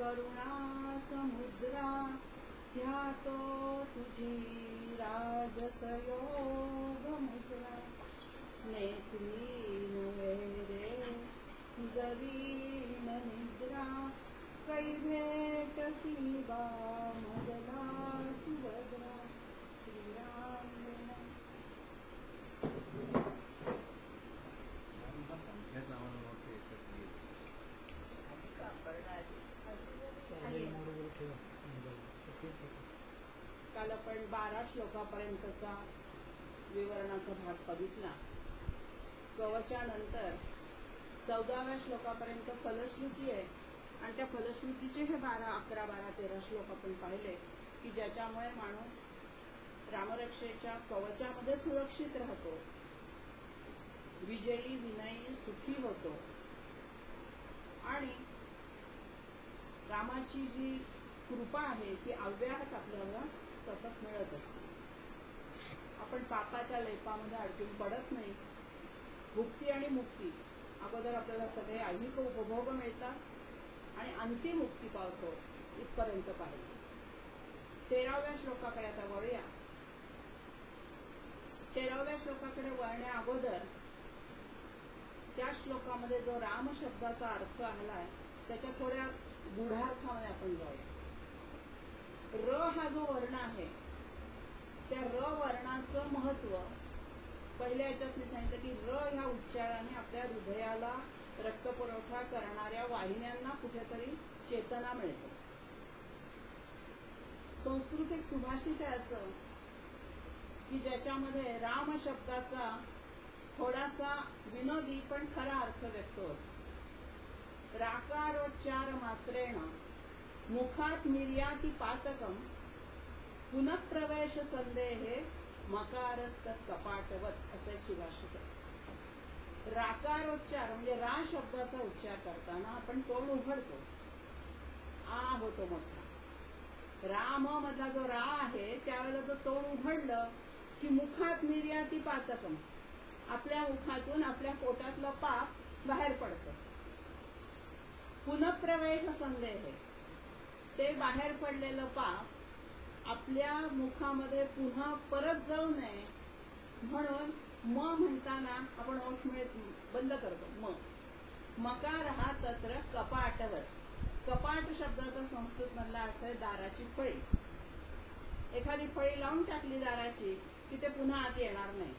करुणा समुद्रा ध्यातो तुझी राजसयोग मुद्रा नेत्री नवेरे जरीन निद्रा कै भेटसी बा मजला सुभद्रा श्रीराम काल आपण 12 श्लोकापर्यंतचा विवरणाचा भाग बघितला. कवचानंतर 14व्या श्लोकापर्यंत फलश्रुती आहे आणि त्या फलश्रुतीचे हे 12, 11, 12, 13 श्लोक आपण पाहिले की ज्याच्यामुळे माणूस रामरक्षेच्या कवचामध्ये सुरक्षित राहतो, विजयी विनयी सुखी होतो आणि रामाची जी कृपा आहे ती अव्याहत आपल्याला सतत मिळत असते. आपण पापाच्या लेपामध्ये अडकून पडत नाही. भुक्ती आणि मुक्ती अगोदर आपल्याला सगळे ऐहिक उपभोग मिळतात आणि अंतिम मुक्ती पावतो इथपर्यंत पाहिजे. 13व्या श्लोकाकडे आता वळूया. 13व्या श्लोकाकडे वळण्या अगोदर त्या श्लोकामध्ये जो राम शब्दाचा अर्थ आलाय त्याच्या थोड्या गूढार्थामध्ये आपण जाऊया. र हा जो वर्ण आहे त्या र वर्णाचं महत्व पहिल्या याच्यात मी सांगितलं की र ह्या उच्चाराने आपल्या हृदयाला रक्तपुरवठा करणाऱ्या वाहिन्यांना कुठेतरी चेतना मिळते. संस्कृत एक सुभाषित आहे असं की ज्याच्यामध्ये राम शब्दाचा थोडासा विनोदी पण खरा अर्थ व्यक्त होतो. राकारोच्चार मात्रेण मुखात निर्याती पातकम पुनःप्रवेश संदेहे मकारस्तत् कपाटवत असं एक सुभाषित आहे. राकारोच्चार म्हणजे रा शब्दाचा उच्चार करताना आपण तोंड उघडतो, आ होतो मोठा. राम मधला जो रा आहे त्यावेळेला जो तोंड उघडलं की मुखात निर्याती पातकम आपल्या मुखातून आपल्या पोटातलं पाप बाहेर पडतं. पुनःप्रवेश संदेह ते बाहेर पडलेलं पाप आपल्या मुखामध्ये पुन्हा परत जाऊ नये म्हणून म म्हणताना आपण ओठ बंद करतो. मकार हा तत्र कपाटवर. कपाट शब्दाचा संस्कृत मधला अर्थ आहे दाराची फळी. एखादी फळी लावून टाकली दाराची की ते पुन्हा आत येणार नाही.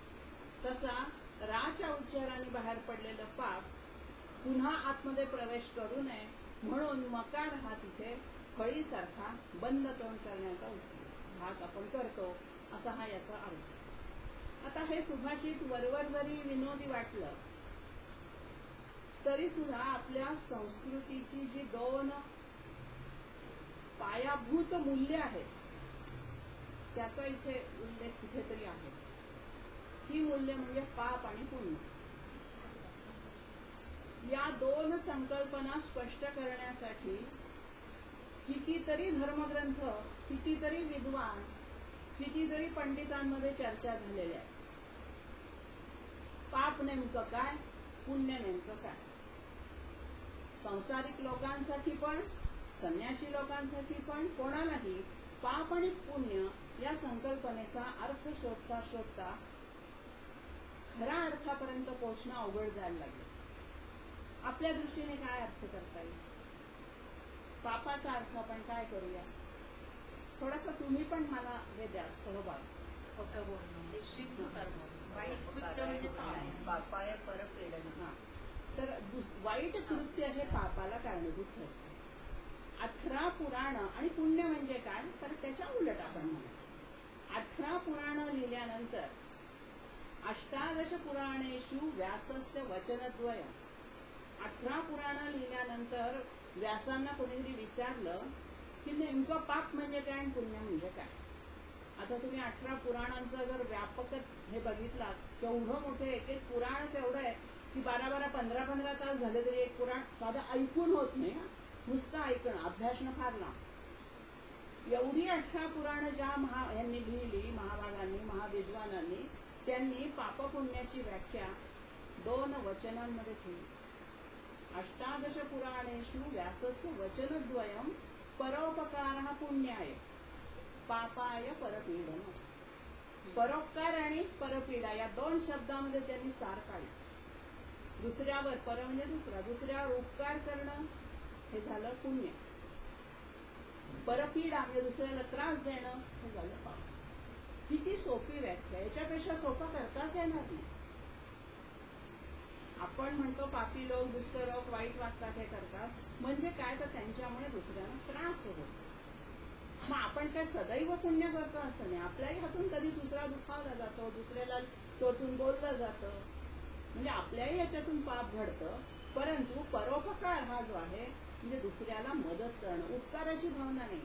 तसा राच्या उच्चाराने बाहेर पडलेलं पाप पुन्हा आतमध्ये प्रवेश करू नये म्हणून मकार हा तिथे फळीसारखा बंद तोंड करण्याचा भाग आपण करतो असा हा याचा अर्थ. आता हे सुभाषित वरवर जरी विनोदी वाटलं तरी सुद्धा आपल्या संस्कृतीची जी 2 पायाभूत मूल्य आहेत त्याचा इथे उल्लेख कुठेतरी आहे. ही मूल्य म्हणजे पाप आणि पुण्य. या 2 संकल्पना स्पष्ट करण्यासाठी कितीतरी धर्मग्रंथ, कितीतरी विद्वान, कितीतरी पंडितांमध्ये चर्चा झालेल्या आहे. पाप नेमकं काय, पुण्य नेमकं काय. सांसारिक लोकांसाठी पण, संन्यासी लोकांसाठी पण, कोणालाही पाप आणि पुण्य या संकल्पनेचा अर्थ शोधता शोधता खऱ्या अर्थापर्यंत पोहोचणं अवघड जायला लागेल. आपल्या दृष्टीने काय अर्थ करता येईल. पापाचा अर्थ आपण काय करूया. थोडासा तुम्ही पण मला हे द्या सहभाग. खोटं बोलणं, निश्चित कर्म, वाईट कृत्य म्हणजे पापाय परपीडन. तर वाईट कृत्य हे पापाला कारणीभूत ठरते. 18 पुराण आणि पुण्य म्हणजे काय तर त्याच्या उलट आपण म्हणू. 18 पुराण लिहिल्यानंतर 18 पुराणेषु व्यासस्य वचनद्वय. 18 पुराण लिहिल्यानंतर व्यासांना कोणीतरी विचारलं की नेमकं पाप म्हणजे काय आणि पुण्य म्हणजे काय. आता तुम्ही 18 पुराणांचा जर व्यापक हे बघितलात केवढं मोठे एक एक पुराणच एवढं आहे की 12-12, 15-15 तास झाले तरी एक पुराण साधं ऐकून होत नाही. नुसतं ऐकणं, अभ्यासणं फार लांब. एवढी 18 पुराण ज्या यांनी लिहिली, महाभागांनी, महाविद्वानांनी, त्यांनी पापपुण्याची व्याख्या 2 वचनांमध्ये केली. अष्टादश पुराणेषु व्यासस्य वचनद्वयं परोपकारः पुण्याय पापाय परपीडन. परोपकार आणि परपीडा या दोन शब्दामध्ये त्यांनी सार काढलं. दुसऱ्यावर पर म्हणजे दुसरा, दुसऱ्यावर उपकार करणं हे झालं पुण्य. परपीडा म्हणजे दुसऱ्याला त्रास देणं हे झालं पाप. किती सोपी व्याख्या, याच्यापेक्षा सोपं करताच येणार नाही. आपण म्हणतो पापी लोक, दुष्ट लोक वाईट वागतात, हे करतात म्हणजे काय, तर त्यांच्यामुळे दुसऱ्यांना त्रास होतो. मग आपण काय सदैव पुण्य करतो असं नाही. आपल्याही हातून कधी दुसरा दुखावला जातो, दुसऱ्याला टोचून बोललं जातं, म्हणजे आपल्याही याच्यातून पाप घडतं. परंतु परोपकार हा जो आहे म्हणजे दुसऱ्याला मदत करणं, उपकाराची भावना नाही.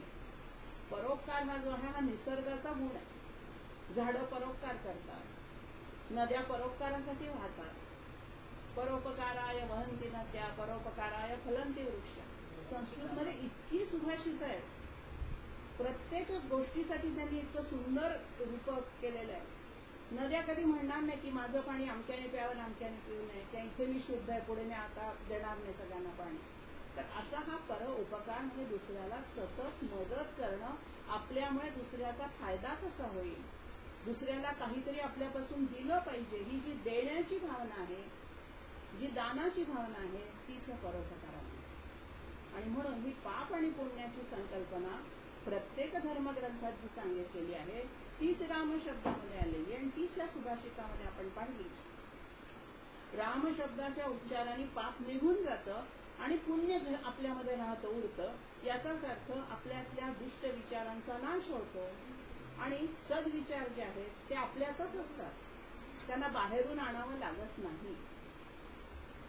परोपकार हा जो आहे हा निसर्गाचा गुण आहे. झाडं परोपकार करतात, नद्या परोपकारासाठी वाहतात. परोपकाराय वहन्ति नद्या परोपकाराय फलन्ति वृक्ष. संस्कृतमध्ये इतकी सुभाषित आहेत, प्रत्येक गोष्टीसाठी त्यांनी इतकं सुंदर रूप केलेलं आहे. नद्या कधी म्हणणार नाही की माझं पाणी अमक्याने प्यावं, अमक्याने पिऊ नये, किंवा इथे मी शुद्ध आहे, पुढे मी आता देणार नाही सगळ्यांना पाणी. तर असा हा परोपकार म्हणजे दुसऱ्याला सतत मदत करणं, आपल्यामुळे दुसऱ्याचा फायदा कसा होईल, दुसऱ्याला काहीतरी आपल्यापासून दिलं पाहिजे, ही जी देण्याची भावना आहे, जी दानाची भावना आहे, तीच परोपकार आहे. आणि म्हणून ही पाप आणि पुण्याची संकल्पना प्रत्येक धर्मग्रंथात जी सांगितलेली आहे तीच राम शब्दामध्ये आलेली आहे आणि तीच या सुभाषितामध्ये आपण पाहिली. राम शब्दाच्या उच्चाराने पाप निघून जातं आणि पुण्य आपल्यामध्ये राहतं, उरतं. याचाच अर्थ आपल्यातल्या दुष्ट विचारांचा नाश होतो आणि सद्विचार जे आहेत ते आपल्यातच असतात, त्यांना बाहेरून आणावं लागत नाही.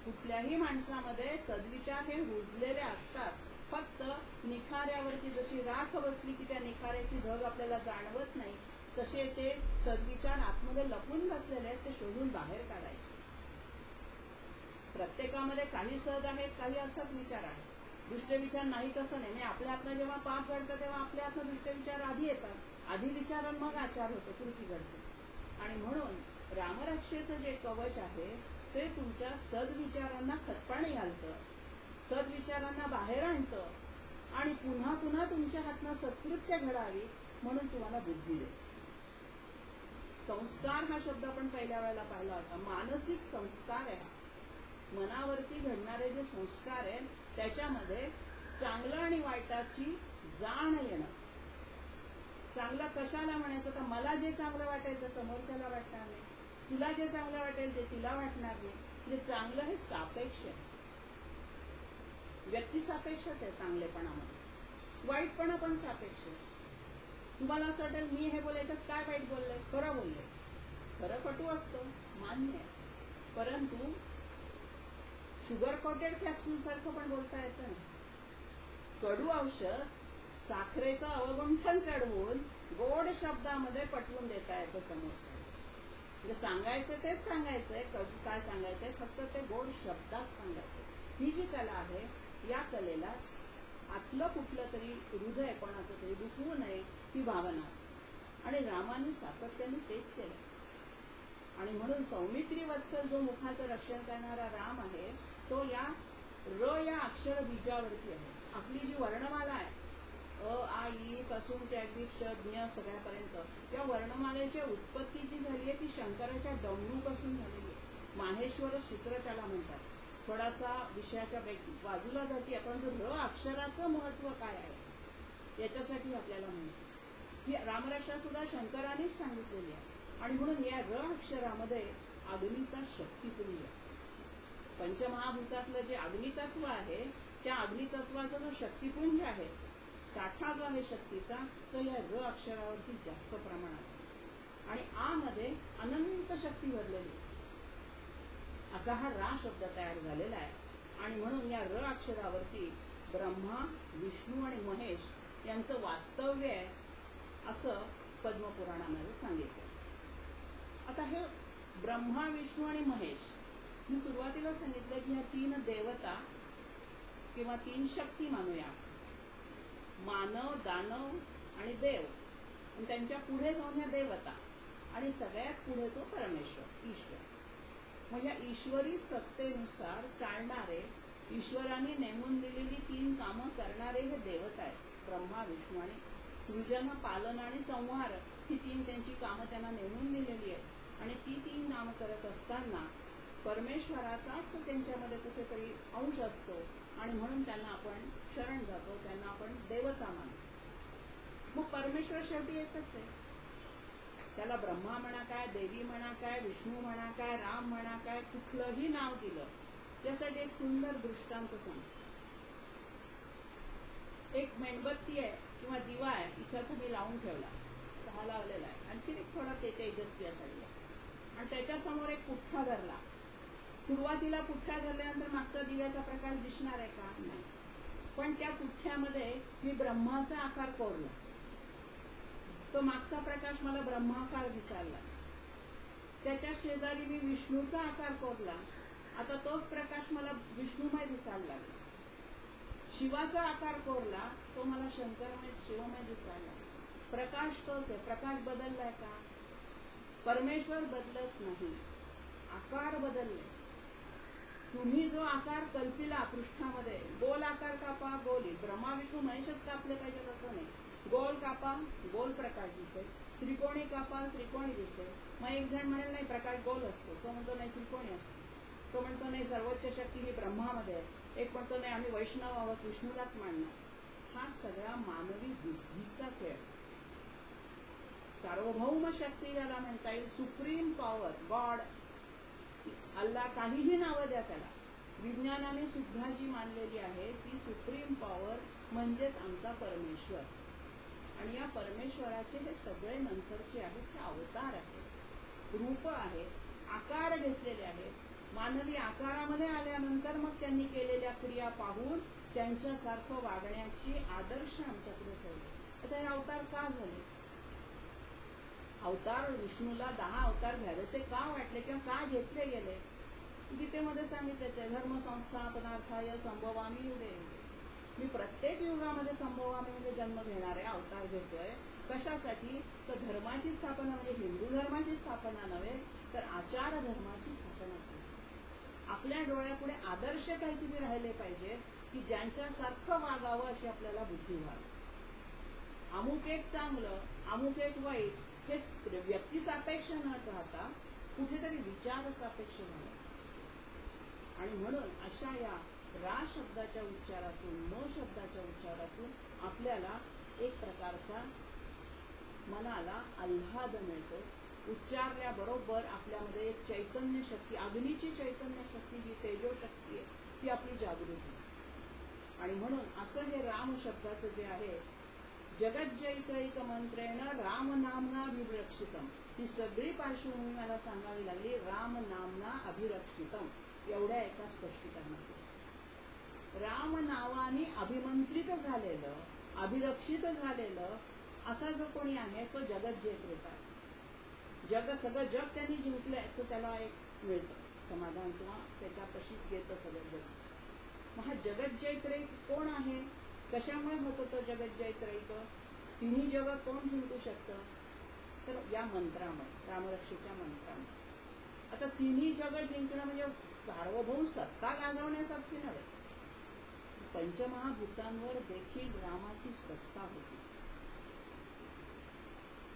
कुठल्याही माणसामध्ये सद्विचार हे रुजलेले असतात. फक्त निखाऱ्यावरती जशी राख बसली की त्या निखाऱ्याची धग आपल्याला जाणवत नाही, तसे ते सद्विचार आतमध्ये लपून बसलेले आहेत, ते शोधून बाहेर काढायचे. प्रत्येकामध्ये काही सद आहेत, काही असत विचार आहेत. दुष्ट विचार नाही तसं नाही. आपल्या हातनं जेव्हा पाप घडतं तेव्हा आपल्या हातनं दुष्ट विचार आधी येतात, आधी विचार मग आचार होतो, कृती घडते. आणि म्हणून रामरक्षेचं जे कवच आहे ते तुमच्या सद्विचारांना खतपाणी घालतं, सद्विचारांना बाहेर आणतं आणि पुन्हा पुन्हा तुमच्या हातनं सत्कृत्य घडावी म्हणून तुम्हाला बुद्धी देतं. संस्कार हा शब्द आपण पहिल्या वेळेला पाहिला होता. मानसिक संस्कार आहे. मनावरती घडणारे जे संस्कार आहेत त्याच्यामध्ये चांगलं आणि वाईटाची जाण येणं. चांगलं कशाला म्हणायचं, तर मला जे चांगलं वाटेल ते समोरच्याला वाटणार नाही, तुला जे चांगलं वाटेल ते तिला वाटणार नाही. म्हणजे चांगलं हे सापेक्ष आहे, व्यक्तिसापेक्ष आहे चांगलेपणामध्ये. वाईटपणा पण सापेक्ष आहे. तुम्हाला असं वाटेल मी हे बोलायच्यात काय वाईट बोललंय, खरं बोललंय. खरं कटू असतं, मान्य आहे, परंतु शुगर कोटेड कॅप्सूल सारखं पण बोलता येतं. कडू औषध साखरेचं अवगुंठन चढवून गोड शब्दामध्ये पटवून देता येतं समोरच्या. म्हणजे सांगायचं तेच सांगायचंय, कडू काय सांगायचंय, फक्त ते गोड शब्दात सांगायचं. ही जी कला आहे, या कलेला आतलं कुठलं तरी हृदय कोणाचं तरी दुखवू नये ही भावना असते आणि रामाने सातत्याने तेच केलं. आणि म्हणून सौमित्री वत्सल जो मुखाचं रक्षण करणारा राम आहे तो या र या अक्षर बीजावरती आहे. आपली जी वर्णमाला आहे अ आ ई पासून ते अगदी क्ष ज्ञ सगळ्यापर्यंत या वर्णमालेची उत्पत्ती जी झाली आहे ती शंकराच्या डमरूपासून झालेली आहे. माहेश्वर सूत्र त्याला म्हणतात. थोडासा विषयाच्या बाजूला जाते, परंतु र अक्षराचं महत्व काय आहे याच्यासाठी आपल्याला म्हणतो ही रामरक्षा सुद्धा शंकरानेच सांगितलेली आहे. आणि म्हणून या र अक्षरामध्ये अग्नीचा शक्तिपुंज, पंचमहाभूतातलं जे अग्नितत्व आहे त्या अग्नितत्वाचा जो शक्तिपुंज आहे, साठा जो आहे शक्तीचा, तो या र अक्षरावरती जास्त प्रमाणात आणि आ मध्ये अनंत शक्ती भरलेली असा हा रा शब्द तयार झालेला आहे. आणि म्हणून या र अक्षरावरती ब्रह्मा, विष्णू आणि महेश यांचं वास्तव्य आहे असं पद्मपुराणामध्ये सांगितलं. आता हे ब्रह्मा, विष्णू आणि महेश मी सुरुवातीला सांगितलं की ह्या तीन देवता किंवा तीन शक्ती मानूया, मानव, दानव आणि देव. आणि त्यांच्या पुढे जाऊन ह्या देवता आणि सगळ्यात पुढे तो परमेश्वर, ईश्वर. मग या ईश्वरी सत्तेनुसार चालणारे ईश्वराने नेमून दिलेली 3 कामं करणारे हे देवता आहेत. ब्रह्मा, विष्णू आणि सृजन, पालन आणि संहार ही 3 त्यांची कामं त्यांना नेमून दिलेली आहेत. आणि ती 3 कामं करत असताना परमेश्वराचाच त्यांच्यामध्ये कुठेतरी अंश असतो आणि म्हणून त्यांना आपण शरण जातो, त्यांना आपण देवता मानतो. मग परमेश्वर शेवटी एकच आहे. त्याला ब्रह्मा म्हणा काय, देवी म्हणा काय, विष्णू म्हणा काय, राम म्हणा काय, कुठलंही नाव दिलं. त्यासाठी एक सुंदर दृष्टांत सांग. एक मेणबत्ती आहे किंवा दिवा आहे, इथं असं मी लावून ठेवला, हा लावलेला आहे, आणखी एक थोडा तेजस्वी असायला, आणि त्याच्यासमोर एक पुठ्ठा धरला. सुरुवातीला पुठ्ठा धरल्यानंतर मागचा दिव्याचा प्रकाश दिसणार आहे का? नाही. पण त्या पुठ्ठ्यामध्ये मी ब्रह्माचा आकार कोरला, तो मागचा प्रकाश मला ब्रह्माकार दिसायला. त्याच्या शेजारी मी विष्णूचा आकार कोरला, आता तोच प्रकाश मला विष्णूमय दिसायला लागला. शिवाचा आकार कोरला, तो मला शंकरमय शिवमय दिसायला. प्रकाश तोच आहे. प्रकाश बदललाय का? परमेश्वर बदलत नाही, आकार बदलले. तुम्ही जो आकार कल्पिला पृष्ठामध्ये, गोल आकार कापा, गोल. ब्रह्मा विष्णू महेशच कापले पाहिजेत असं नाही. गोल कापा, गोल प्रकाश दिसेल. त्रिकोणी कापा, त्रिकोणी दिसेल. मग एक जण म्हणेल नाही प्रकाश गोल असतो, तो म्हणतो नाही त्रिकोणी असतो, तो म्हणतो नाही सर्वोच्च शक्ती ही ब्रह्मामध्ये आहे, एक म्हणतो नाही आम्ही वैष्णव आहोत, विष्णूलाच मानणार. हा सगळा मानवी बुद्धीचा खेळ. सार्वभौम शक्ती ज्याला म्हणता येईल, सुप्रीम पॉवर, गॉड, अल्लाह, काहीही नावं द्या त्याला, विज्ञानाने सुद्धा जी मानलेली आहे ती सुप्रीम पॉवर म्हणजेच आमचा परमेश्वर. आणि या परमेश्वराचे हे सगळे नंतरचे आहेत, ते अवतार आहेत, रूप आहेत, आकार घेतलेले आहेत. मानवी आकारामध्ये आल्यानंतर मग त्यांनी केलेल्या क्रिया पाहून त्यांच्यासारखं वागण्याची आदर्श आमच्याकडे ठेवले. आता हे अवतार का झाले? अवतार विष्णूला 10 अवतार घ्यावेसे का वाटले किंवा का घेतले गेले? गीतेमध्ये सांगितलेच आहे, धर्म संस्थापनार्थाय संभवामी युगे. मी प्रत्येक युगामध्ये संभवामी म्हणजे जन्म घेणार आहे, अवतार घेतोय. कशासाठी? तर धर्माची स्थापना, म्हणजे हिंदू धर्माची स्थापना नव्हे तर आचार धर्माची स्थापना केली. आपल्या डोळ्यापुढे आदर्श काहीतरी राहिले पाहिजेत की ज्यांच्यासारखं वागावं अशी आपल्याला बुद्धी व्हावी. अमुक एक चांगलं, अमुक एक वाईट हे व्यक्ती सापेक्ष न राहता कुठेतरी विचार सापेक्ष झालं. आणि म्हणून अशा या रा शब्दाच्या उच्चारातून, न शब्दाच्या उच्चारातून आपल्याला एक प्रकारचा मनाला आल्हाद मिळतो. उच्चारल्याबरोबर आपल्यामध्ये एक चैतन्य शक्ती, अग्नीची चैतन्य शक्ती, जी तेजो शक्ती आहे ती आपली जागृत होते. आणि म्हणून असं हे राम शब्दाचं जे आहे, जगज्जैत्रैक मंत्रेण राम नामना अभिरक्षितम, ही सगळी पार्श्वभूमी मला सांगावी लागली. राम नामना अभिरक्षितम एवढ्या एका स्पष्टीकरणाचं. राम नावाने अभिमंत्रित झालेलं, अभिरक्षित झालेलं असा जो कोणी आहे तो जगज्जैत्रैक आहे. सगळं जग त्यांनी जिंकलं याचं त्याला एक मिळतं समाधान, किंवा त्याच्यापाशी येतं सगळं जग. मग हा जगज्जैत्रैक कोण आहे? कशामुळे होतो तो जगज्जैत्रैक? तिन्ही जगत कोण जिंकू शकतं? तर या मंत्रामुळे, रामरक्षेच्या मंत्रामुळे. आता तिन्ही जगत जिंकणं म्हणजे सार्वभौम सत्ता गाजवण्यासारखी नव्हे. पंचमहाभूतांवर देखील रामाची सत्ता होती.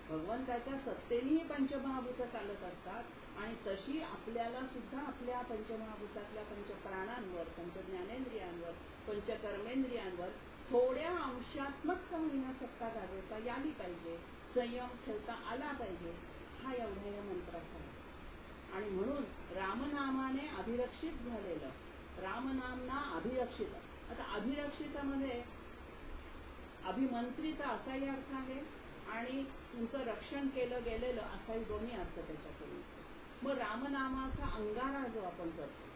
भगवंताच्या सत्तेनेही पंचमहाभूत चालत असतात आणि तशी आपल्याला सुद्धा आपल्या पंचमहाभूतातल्या पंचप्राणांवर, पंचज्ञानेंद्रियांवर, पंचकर्मेंद्रियांवर थोड्या अंशात्मक का होईना सत्ता गाजवता याली पाहिजे, संयम ठेवता आला पाहिजे. हा एवढा या मंत्राचा आहे. आणि म्हणून रामनामाने अभिरक्षित झालेलं, रामनामना अभिरक्षित. आता अभिरक्षितामध्ये अभिमंत्रित असाही अर्थ आहे आणि तुमचं रक्षण केलं गेलेलं असाही दोन्ही अर्थ त्याच्याकडून. मग रामनामाचा अंगारा जो आपण करतो,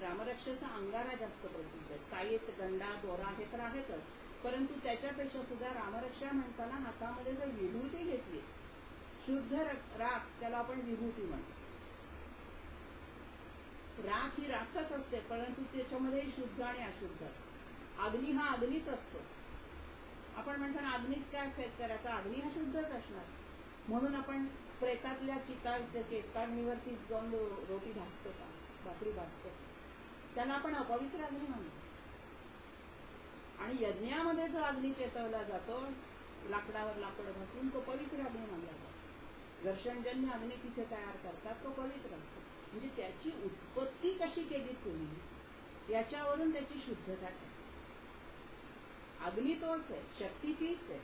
रामरक्षेचा अंगारा जास्त प्रसिद्ध आहे. कायेत, गंडा, दोरा हे तर आहेतच, परंतु त्याच्यापेक्षा सुद्धा रामरक्षा म्हणताना हातामध्ये जर विभूती घेतली, शुद्ध राख, त्याला आपण विभूती म्हणतो. राख ही राखच असते, परंतु त्याच्यामध्ये शुद्ध आणि अशुद्ध असते. अग्नी हा अग्नीच असतो. आपण म्हणतो ना अग्नीत काय फेक करायचा, अग्नी हा शुद्धच असणार. म्हणून आपण प्रेतातल्या चितारणीवरती जाऊन रोटी भाजतो का, भाकरी भाजतो. त्याला आपण अपवित्र अग्नी म्हणतो. आणि यज्ञामध्ये जो अग्नी चेतवला जातो लाकडावर लाकड घासून, तो पवित्र अग्नी मानला जातो. घर्षणजन्य अग्नी तिथे तयार करतात, तो पवित्र असतो. म्हणजे त्याची उत्पत्ती कशी केली तुम्ही याच्यावरून त्याची शुद्धता ठरते. अग्नी तोच आहे, शक्ती तीच आहे,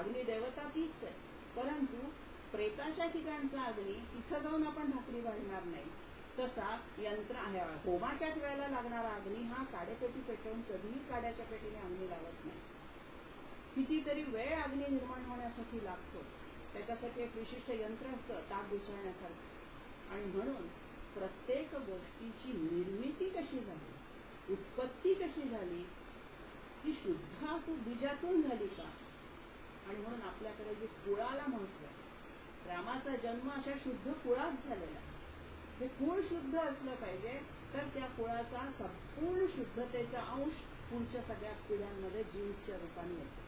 अग्निदेवता तीच आहे. परंतु प्रेताच्या ठिकाणचा अग्नी तिथं जाऊन आपण भाकरी वाढणार नाही. तसा यंत्र आहे. होमाच्या वेळेला लागणारा अग्नी हा काडेपेटी पेटवून कधीही काड्याच्या पेटीने अग्नी लावत नाही. कितीतरी वेळ अग्नी निर्माण होण्यासाठी लागतो. त्याच्यासाठी एक विशिष्ट यंत्र असतं ताप घुसळण्यासारखं. आणि म्हणून प्रत्येक गोष्टीची निर्मिती कशी झाली, उत्पत्ती कशी झाली, ती शुद्ध बीजातून झाली का. आणि म्हणून आपल्याकडे जे कुळाला महत्व आहे, रामाचा जन्म अशा शुद्ध कुळात झालेला. हे कुळ शुद्ध असलं पाहिजे, तर त्या कुळाचा संपूर्ण शुद्धतेचा अंश पुढच्या सगळ्या पिढ्यांमध्ये जीन्सच्या रूपाने येतो.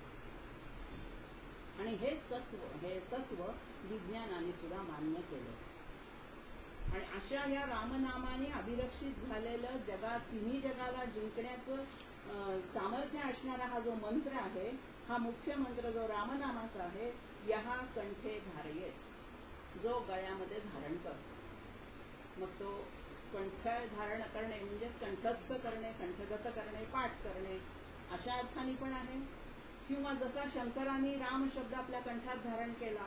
आणि हे तत्व विज्ञानाने सुद्धा मान्य केलं. आणि अशा या रामनामाने अभिरक्षित झालेलं जगात तिन्ही जगाला जिंकण्याचं सामर्थ्य असणारा हा जो मंत्र आहे, हा मुख्य मंत्र जो रामनामाचा आहे, यहा कंठे धारयेत, जो गळ्यामध्ये धारण करतो. मग तो कंठ धारण करणे म्हणजेच कंठस्थ करणे, कंठगत करणे, पाठ करणे अशा अर्थाने पण आहे. किंवा जसा शंकरांनी राम शब्द आपल्या कंठात धारण केला,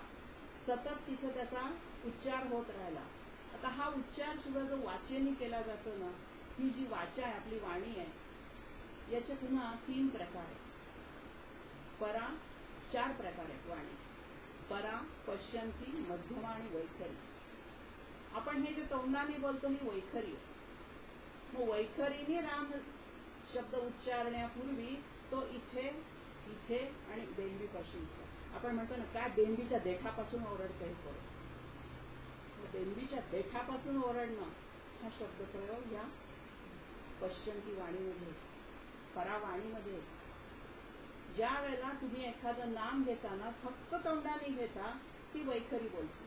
सतत तिथे त्याचा उच्चार होत राहिला. आता हा उच्चार सुद्धा जो वाचेनी केला जातो ना, ही जी वाचा आहे, आपली वाणी आहे, याचे पुन्हा 3 प्रकार आहेत. परा 4 प्रकार आहेत वाणीचे. परा, पश्यंती, मध्यमा आणि वैखरी. आपण हे जे तोंडाने बोलतो ही वैखरी आहे. मग वैखरीने राम शब्द उच्चारण्यापूर्वी तो इथे इथे आणि बेंबीपाशी उच्चार. आपण म्हणतो ना, काय बेंबीच्या देठापासून ओरडतं हे करू. बेंबीच्या देठापासून ओरडणं हा शब्दप्रयोग या पश्यंती वाणीमध्ये, परावाणीमध्ये. ज्या वेळेला तुम्ही एखादं नाम घेताना फक्त तोंडाने घेता, ती वैखरी बोलते.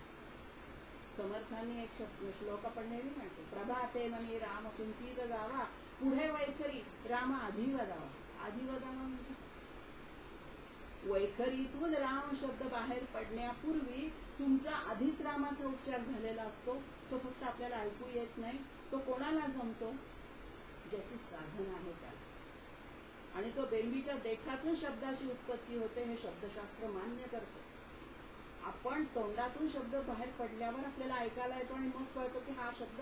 समर्थांनी एक श्लोक आपण नेहमी म्हणतो, प्रभाते मनी राम कुंतीत जावा, पुढे वैखरी राम आधी वदावा. आधी वदावा म्हणजे वैखरीतून राम शब्द बाहेर पडण्यापूर्वी तुमचा आधीच रामाचा उच्चार झालेला असतो. तो फक्त आपल्याला ऐकू येत नाही. तो कोणाला जमतो, ज्याची साधना आहे त्याला. आणि तो बेंबीच्या देठातून शब्दाची उत्पत्ती होते, हे शब्दशास्त्र मान्य करतो. आपण तोंडातून शब्द बाहेर पडल्यावर आपल्याला ऐकायला येतो आणि मग कळतो की हा शब्द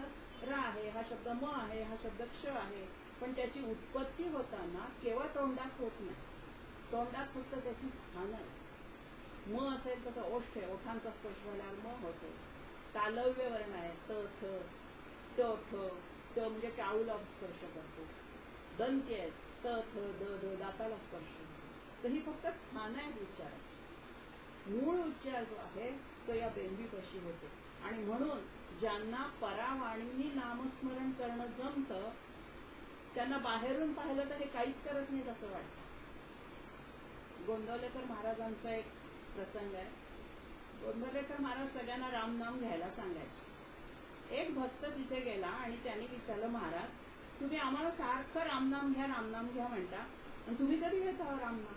र आहे, हा शब्द म आहे, हा शब्द क्ष आहे. पण त्याची उत्पत्ती होताना केवळ तोंडात होत नाही. तोंडात फक्त त्याची स्थान आहे. म असेल तर ओष्ठ आहे, ओठांचा स्पर्श झाल्यावर म होतो. तालव्य वर्ण आहे, त थ ट ठ, ट म्हणजे टाळूला स्पर्श करतो. दंत्य आहेत, त थ द ध, दाताला स्पर्श. तर ही फक्त स्थान आहे उच्चाराची. मूळ उच्चार जो आहे तो या बेंबीपाशी होतो. आणि म्हणून ज्यांना परावाणीने नामस्मरण करणं जमतं, त्यांना बाहेरून पाहिलं तर हे काहीच करत नाहीत असं वाटतं. गोंदवलेकर महाराजांचा एक प्रसंग आहे. गोंदवलेकर महाराज सगळ्यांना रामनाम घ्यायला सांगायचे. एक भक्त तिथे गेला आणि त्यांनी विचारलं, महाराज तुम्ही आम्हाला सारखं रामनाम घ्या म्हणता, आणि तुम्ही कधी घेता रामनाम?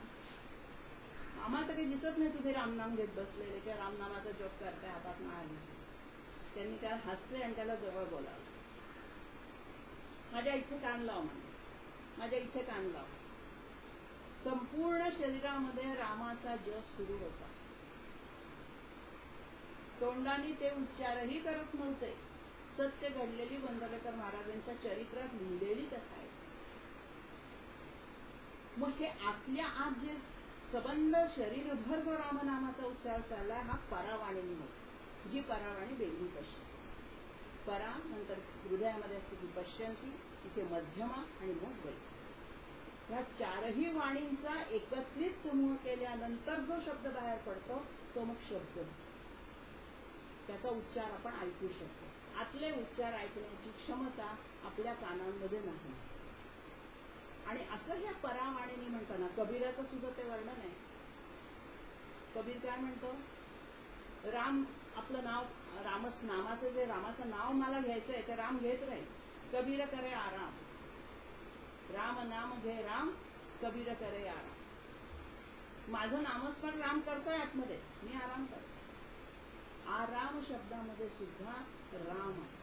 आम्हाला तर काही दिसत नाही तुम्ही रामनाम घेत बसलेले किंवा रामनामाचा जोक करताय हातात नाही. त्यांनी त्याला हसले आणि त्याला जवळ बोलावलं. माझ्या इथे कान लाव म्हणजे, माझ्या इथे कान लाव. संपूर्ण शरीरामध्ये रामाचा जप सुरू होता. तोंडाने ते उच्चारही करत नव्हते. सत्य घडलेली गोंदवलेकर महाराजांच्या चरित्रात लिहिलेली कथा आहे. मग हे आतल्या आत जे सबंध शरीरभर जो रामनामाचा उच्चार चालला, हा परावाणीने होतो. जी परावाणी बेंबी पश्य. परा नंतर हृदयामध्ये असते ती पश्यंती, इथे मध्यमा आणि मग वैखरी. ह्या 4ही वाणींचा एकत्रित समूह केल्यानंतर जो शब्द बाहेर पडतो तो मग शब्द. त्याचा उच्चार आपण ऐकू शकतो. आतले उच्चार ऐकण्याची क्षमता आपल्या कानांमध्ये नाही. आणि असं ह्या परावाणीने म्हणताना कबीराचं सुद्धा ते वर्णन आहे. कबीर काय म्हणतो, राम आपलं नाव, नामाचं जे रामाचं नाव मला घ्यायचंय ते राम घेत राहील. कबीर करे आराम, नाम घे राम कबीर करे आराम. माझं नामस्मरण राम करतोय आतमध्ये, मी आराम करतो. आराम शब्दामध्ये सुद्धा राम आहे.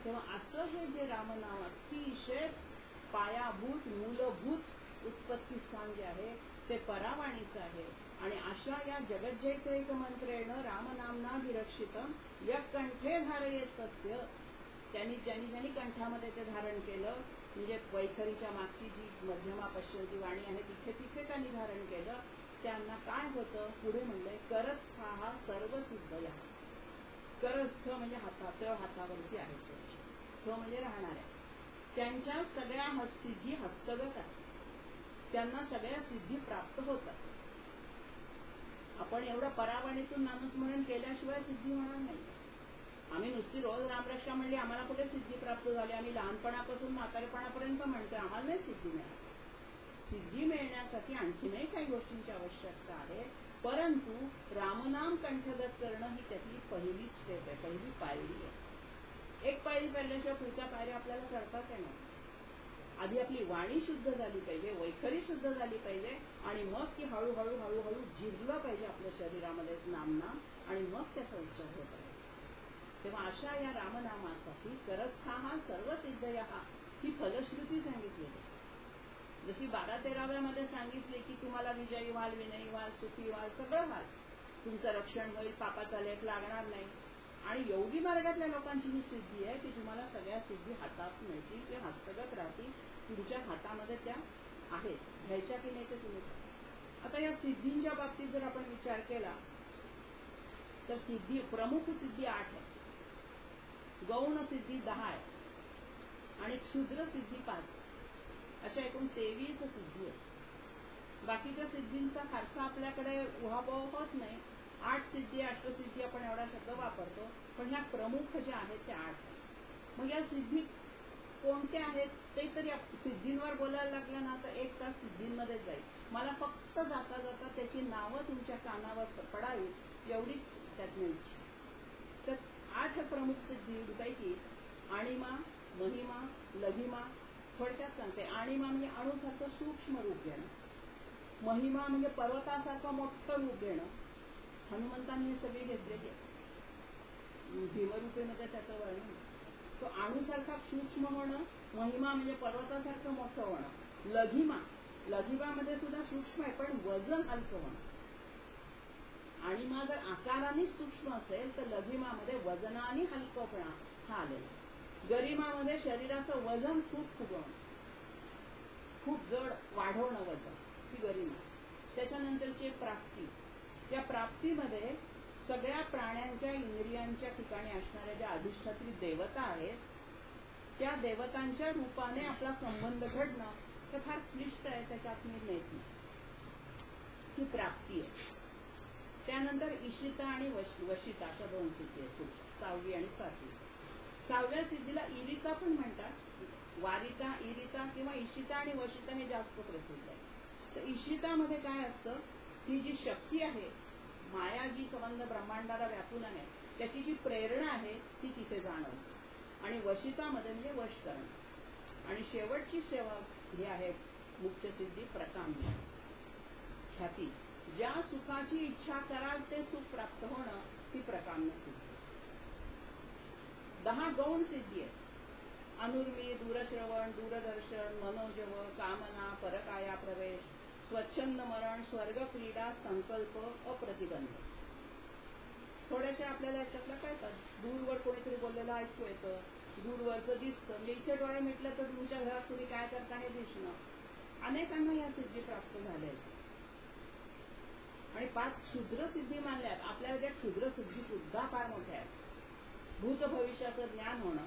तेव्हा असं हे जे रामनाम अतिशय पायाभूत मूलभूत उत्पत्ती स्थान जे आहे ते परावाणीचं आहे. आणि अशा या जगज्जैत्रैक मंत्रेण रामनामना विरक्षितम यक कंठे धारयेत तस्य, ज्यांनी कंठामध्ये ते धारण केलं, म्हणजे वैखरीच्या मागची जी मध्यमा पश्चिमची वाणी आहे तिथे त्यांनी धारण केलं, त्यांना काय होतं पुढे म्हणलंय करस्था हा सर्व सिद्ध. करस्थ म्हणजे हातावरती आहे, स्थ म्हणजे राहणाऱ्या, त्यांच्या सगळ्या सिद्धी हस्तगत आहेत, त्यांना सगळ्या सिद्धी प्राप्त होतात. आपण एवढं परावणीतून नामस्मरण केल्याशिवाय सिद्धी होणार नाही. आम्ही नुसती रोज रामरक्षा म्हणली, आम्हाला कुठे सिद्धी प्राप्त झाली? आम्ही लहानपणापासून म्हातारेपणापर्यंत म्हणतोय, आम्हाला नाही सिद्धी मिळाली. सिद्धी मिळण्यासाठी आणखीनही काही गोष्टींची आवश्यकता आहे, परंतु रामनाम कंठगत करणं ही त्यातली पहिली स्टेप आहे, पहिली पायरी आहे. एक पायरी चढल्याशिवाय पुढच्या पायरी आपल्याला चढताच येणार. आधी आपली वाणी शुद्ध झाली पाहिजे, वैखरी शुद्ध झाली पाहिजे, आणि मग ती हळूहळू हळूहळू जिरलं पाहिजे आपल्या शरीरामध्ये नामनाम, आणि मग त्याचा उच्चार होत आहे. तेव्हा अशा या रामनामासाठी करस्था हा सर्व सिद्धया ही फलश्रुती सांगितलेली. जशी 12-13व्या मध्ये सांगितले की तुम्हाला विजयी व्हाल, विनयी व्हाल, सुखी व्हाल, सगळं व्हाल, तुमचं रक्षण होईल, पापाचा लेख लागणार नाही. आणि योगी मार्गातल्या लोकांची ही सिद्धी आहे की तुम्हाला सगळ्या सिद्धी हातात मिळतील, किंवा हस्तगत राहतील, तुमच्या हातामध्ये त्या आहेत, घ्यायच्या की नाही ते तुम्ही. आता या सिद्धींच्या बाबतीत जर आपण विचार केला तर सिद्धी प्रमुख सिद्धी 8 आहे, गौण सिद्धी 10 आहे, आणि क्षुद्र सिद्धी 5, अशा एकूण 23 सिद्धी आहेत. बाकीच्या सिद्धींचा फारसा आपल्याकडे उहापोह होत नाही. 8 सिद्धी, अष्टसिद्धी आपण एवढा शब्द वापरतो, पण ह्या प्रमुख ज्या आहेत त्या 8 आहेत. मग या सिद्धी कोणत्या आहेत ते तरी सिद्धींवर बोलायला लागलं ना तर 1 तास सिद्धींमध्येच जाईल. मला फक्त जाता जाता त्याची नावं तुमच्या कानावर पडावी एवढीच त्यात मिळची. तर 8 प्रमुख सिद्धींपैकी आणिमा, महिमा, लघिमा, थोडक्यात सांगते. आणिमा म्हणजे अणुसारखं सूक्ष्म रूप घेणं, महिमा म्हणजे पर्वतासारखं मोठं रूप घेणं. हनुमंतांनी हे सगळे घेतलेले, भीमरूपेमध्ये त्याचं वर्णन. तो अणुसारखा सूक्ष्म होणं, महिमा म्हणजे पर्वतासारखं मोठं होणं, लघिमामध्ये सुद्धा सूक्ष्म आहे पण वजन हलकं होणं. आणिमा जर आकारानेच सूक्ष्म असेल तर लघिमामध्ये वजनाने हलकपणा हा आलेला. गरिमामध्ये शरीराचं वजन खूप फुगवणं, खूप जड वाढवणं वजन, ही गरिमा. त्याच्यानंतरची प्राप्ती, या प्राप्तीमध्ये सगळ्या प्राण्यांच्या इंद्रियांच्या ठिकाणी असणाऱ्या ज्या अधिष्ठात्री देवता आहेत त्या देवतांच्या रूपाने आपला संबंध घडणं हे फार क्लिष्ट आहे, त्याच्यात मी नेत नाही, ही प्राप्ती आहे. त्यानंतर इशिता आणि वशिता अशा 2 सिद्धी आहेत पुढच्या, 6वी आणि 7वी. 6व्या सिद्धीला इरिता पण म्हणतात, वारिता, इरिता किंवा इशिता आणि वशिता हे जास्त प्रसिद्ध आहे. तर इशितामध्ये काय असतं, ही जी शक्ती आहे, माया जी संबंध ब्रह्मांडाला व्यापून आहे, त्याची जी प्रेरणा आहे ती तिथे जाणवते. आणि वशितामध्ये म्हणजे वश करणं. आणि शेवटची सेवा ही आहे मुख्य सिद्धी प्रकाम्य, ख्याती. ज्या सुखाची इच्छा कराल ते सुख प्राप्त होणं ही प्रकाम्य सिद्धी. 10 गौण सिद्धी आहेत, अनुर्मी, दूरश्रवण, दूरदर्शन, मनोजव, कामना, परकाया प्रवेश, स्वच्छंद मरण, स्वर्ग क्रीडा, संकल्प, अप्रतिबंध. थोडेसे आपल्याला याच्यातलं कळतात. दूरवर कोणीतरी बोललेलं ऐकू येतं, दूरवरचं दिसतं, म्हणजे इथे डोळे मिटलं तर तुमच्या घरात तुम्ही काय करता हे दिसणं. अनेकांना या सिद्धी प्राप्त झाल्या. आणि 5 क्षुद्र सिद्धी मानल्यात. आपल्याला त्या क्षुद्र सिद्धी सुद्धा फार मोठ्या आहेत. भूत भविष्याचं ज्ञान होणं,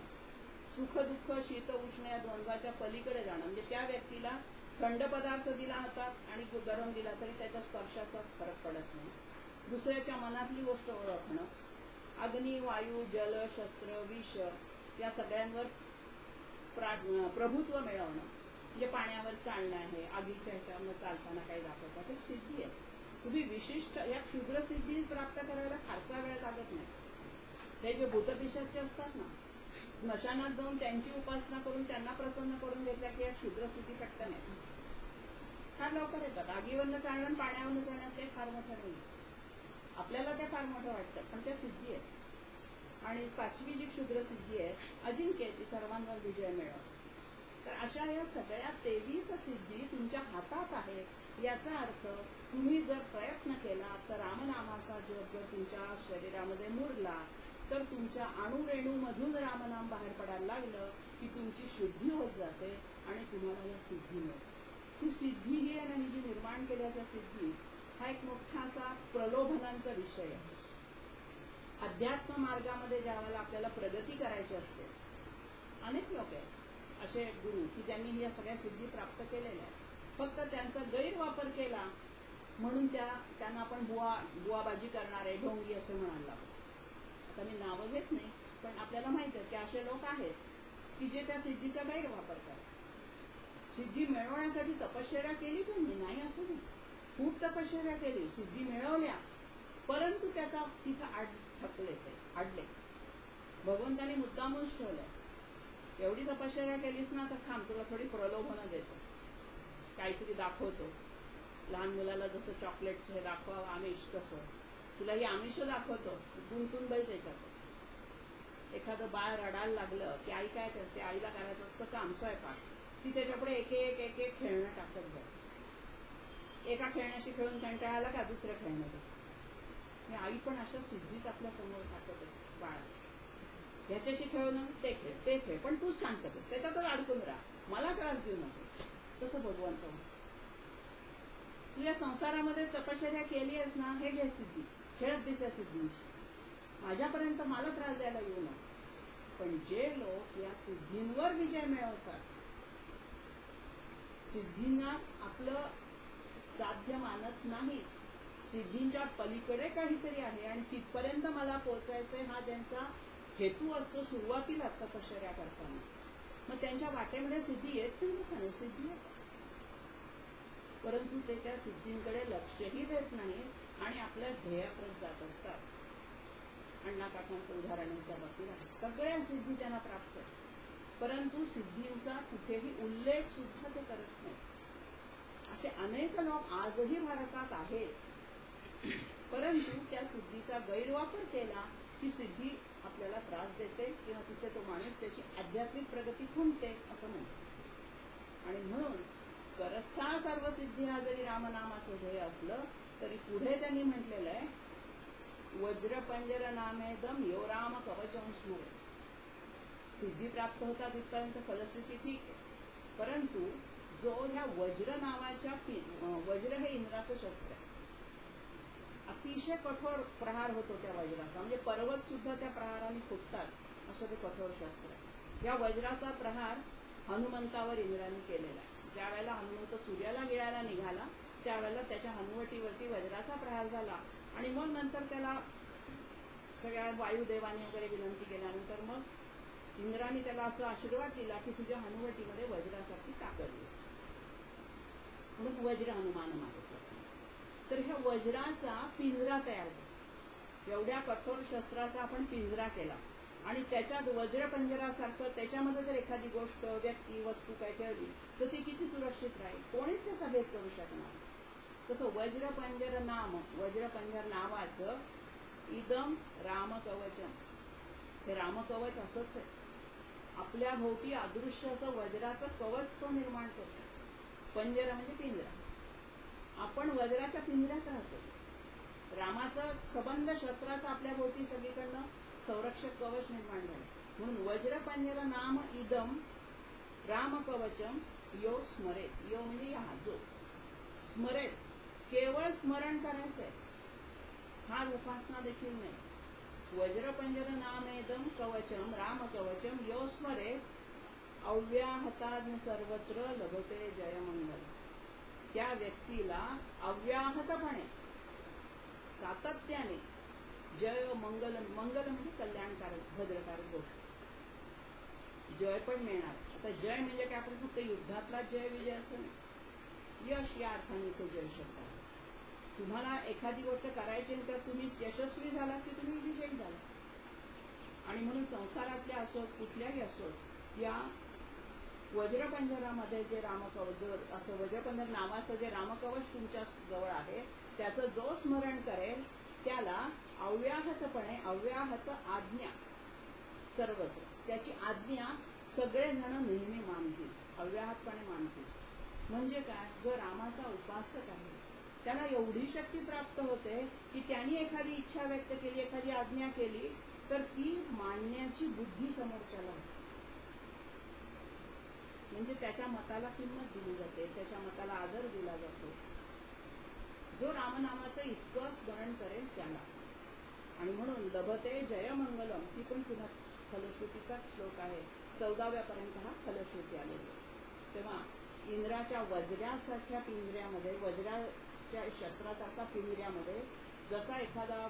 सुख दुःख शीत उष्ण या द्वंद्वाच्या पलीकडे जाणं, म्हणजे त्या व्यक्तीला थंड पदार्थ दिला हातात आणि गरम दिला तरी त्याच्या स्पर्शाचा फरक पडत नाही. दुसऱ्याच्या मनातली गोष्ट ओळखणं, अग्नी, वायू, जल, शस्त्र, विष या सगळ्यांवर प्रभुत्व मिळवणं, म्हणजे पाण्यावर चालणं आहे, आगीच्या ह्याच्यावर चालताना काही दाखवतात, एक सिद्धी आहे. तुम्ही विशिष्ट या क्षुद्र सिद्धी प्राप्त करायला फारसा वेळ लागत नाही. हे जे भूतपिशाचे असतात ना स्मशानात जाऊन त्यांची उपासना करून त्यांना प्रसन्न करून घेतल्या की या क्षुद्र स्थिती पटकन आहे फार लवकर येतात. आगीवरनं चालणं आणि पाण्यावरनं चालणं ते फार मोठं नाही. आपल्याला ते फार मोठं वाटतं पण ते सिद्धी आहे. आणि 5वी जी क्षुद्र सिद्धी आहे अजिंक्याची, सर्वांवर विजय मिळव. तर अशा या सगळ्या 23 सिद्धी तुमच्या हातात आहेत. याचा अर्थ तुम्ही जर प्रयत्न केला तर रामनामाचा जप जर तुमच्या शरीरामध्ये मुरला तर तुमच्या अणुरेणूमधून रामनाम बाहेर पडायला लागलं की तुमची शुद्धी होत जाते आणि तुम्हाला या सिद्धी मिळते. ही सिद्धी ही आहे ना, ही जी निर्माण केल्याच्या सिद्धी हा एक मोठा असा प्रलोभनांचा विषय आहे. अध्यात्म मार्गामध्ये ज्यावेळेला आपल्याला प्रगती करायची असते, अनेक लोक आहेत असे गुरु की त्यांनी या सगळ्या सिद्धी प्राप्त केलेल्या आहेत. फक्त त्यांचा गैरवापर केला म्हणून त्यांना आपण बुवाबाजी करणारे ढोंगी असं म्हणायला लागलो. आता मी नावं घेत नाही पण आपल्याला माहित आहे की असे लोक आहेत की जे त्या सिद्धीचा गैरवापर करतात. सिद्धी मिळवण्यासाठी तपश्चर्या केली तुम्ही, नाही असं नाही, खूप तपश्चर्या केली, सिद्धी मिळवल्या, परंतु त्याचा तिथं अडले. भगवंतानी मुद्दामून ठेवलंय. एवढी तपश्चर्या केलीस ना तर थांब, तुला थोडी प्रलोभनं देतो, काहीतरी दाखवतो. लहान मुलाला जसं चॉकलेटच हे दाखवा आमिष, तसं तुला ही आमिष दाखवतो, गुंतून बैस याच्यातच. एखादं बाळ रडायला लागलं की आई काय करते, आईला करायचं असतं काम, स्वयंपाक. ती त्याच्यापुढे एक एक खेळणं टाकत जाते. एका खेळण्याशी खेळून कंटाळा आला का दुसरं खेळणं देते. आई पण अशा सिद्धीच आपल्या समोर टाकत असते बाळाची. ह्याच्याशी खेळून ते खेळ पण तूच शांत कर, त्याच्यातच अडकून राहा, मला त्रास देऊ नको. तसं भगवंत तुझ्या संसारामध्ये तपश्चर्या केली आहेस ना, हे घे सिद्धी, खेळत दिस या सिद्धींशी, माझ्यापर्यंत मला त्रास द्यायला येऊ नको. पण जे लोक या सिद्धींवर विजय मिळवतात, सिद्धींना आपलं साध्य मानत नाही, सिद्धींच्या पलीकडे काहीतरी आहे आणि तिथपर्यंत मला पोहोचायचंय हा त्यांचा हेतू असतो सुरुवातीला तपश्चर्या करताना. मग त्यांच्या वाटेमध्ये सिद्धी येत नाही, सिद्धी येत, परंतु ते त्या सिद्धींकडे लक्षही देत नाही आणि आपल्या ध्येयाकडे जात असतात. अण्णा काकांचं उदाहरण त्या बाबतीत आहे. सगळ्या सिद्धी त्यांना प्राप्त आहेत, परंतु सिद्धींचा कुठेही उल्लेख सुद्धा ते करत नाही. असे अनेक लोक आजही भारतात आहेत, परंतु त्या सिद्धीचा गैरवापर केला की सिद्धी आपल्याला त्रास देते किंवा तिथे तो माणूस त्याची आध्यात्मिक प्रगती खुंटते असं म्हणतो. आणि म्हणून करस्था सर्व सिद्धी हा जरी रामनामाचं ध्येय असलं तरी पुढे त्यांनी म्हटलेलं आहे, वज्रपंजर नामेदम यो राम कवचम स्मरे. सिद्धी प्राप्त होतात इथपर्यंत फलश्रुती ठीक आहे, परंतु जो ह्या वज्र नावाच्या वज्र हे इंद्राचं शस्त्र आहे, अतिशय कठोर प्रहार होतो त्या वज्राचा, म्हणजे पर्वत सुद्धा त्या प्रहाराने फुटतात असं ते कठोर शस्त्र आहे. या वज्राचा प्रहार हनुमंतावर इंद्राने केलेला आहे. ज्या वेळेला हनुमंत सूर्याला गिळायला निघाला त्यावेळेला त्याच्या हनुवटीवरती वज्राचा प्रहार झाला आणि मग नंतर त्याला सगळ्या वायुदेवाने वगैरे विनंती केल्यानंतर मग इंद्राने त्याला असं आशीर्वाद दिला की तुझ्या हनुवटीमध्ये वज्रासारखी ताकद येईल, म्हणून वज्र हनुमान मागितलं. तर ह्या वज्राचा पिंजरा तयार केला. एवढ्या कठोर शस्त्राचा आपण पिंजरा केला आणि त्याच्यात वज्रपंजरासारखं त्याच्यामध्ये जर एखादी गोष्ट, व्यक्ती, वस्तू काय ठेवली तर ती किती सुरक्षित राहील, कोणीच त्याचा भेद करू शकणार. तसं वज्रपंजर नाम, वज्रपंजर नावाचं इदम रामकवचम, हे रामकवच असंच आहे. आपल्या भोवती अदृश्य असं वज्राचं कवच तो निर्माण करतो. पंजर म्हणजे पिंजरा, आपण वज्राच्या पिंजऱ्यात राहतो. रामाचं सबंध शस्त्राचं आपल्या भोवती सगळीकडनं संरक्षक कवच निर्माण झालं. म्हणून वज्रपंजर नाम इदम राम कवचम यो स्मरेत. यो म्हणजे या जो स्मरेत, केवळ स्मरण करायचंय, हा उपासना देखील नाही. वज्रपंजर नामेदम कवचम राम कवचम यो स्मरेत अव्याहताज्ञ सर्वत्र लभते जयमंगल. त्या व्यक्तीला अव्याहतपणे सातत्याने जय मंगल, मंगल म्हणजे कल्याणकारक भद्रकारक गोष्ट, जय पण मिळणार. आता जय म्हणजे काय, आपण फक्त युद्धातला जय विजय असं नाही, यश या अर्थाने इथे जय शब्द आहे. तुम्हाला एखादी गोष्ट करायची तर तुम्ही यशस्वी झाला की तुम्ही विजयी झाला. आणि म्हणून संसारातल्या असो कुठल्याही असो या वज्रपंजरामध्ये जे रामकवच असं वज्रपंजर नावाचं जे रामकवच तुमच्या जवळ आहे त्याचं जो स्मरण करेल त्याला अव्याहतपणे अव्याहत आज्ञा सर्वत्र त्याची आज्ञा सगळेजण नेहमी मानतील अव्याहतपणे मानतील. म्हणजे काय, जो रामाचा उपासक आहे त्याला एवढी शक्ती प्राप्त होते की त्यांनी एखादी इच्छा व्यक्त केली एखादी आज्ञा केली तर ती मानण्याची बुद्धी समोरच्याला असते. म्हणजे त्याच्या मताला किंमत दिली जाते त्याच्या मताला आदर दिला जातो. जो रामनामाचं इतकं स्मरण करेल त्याला. आणि म्हणून लभते जयमंगलम ती पण पुन्हा फलश्रुतीचाच श्लोक आहे. 14व्या पर्यंत हा फलश्रुती आलेली. तेव्हा इंद्राच्या वज्रासारख्या पिंजऱ्यामध्ये वज्राच्या शस्त्रासारख्या पिंजऱ्यामध्ये जसा एखादा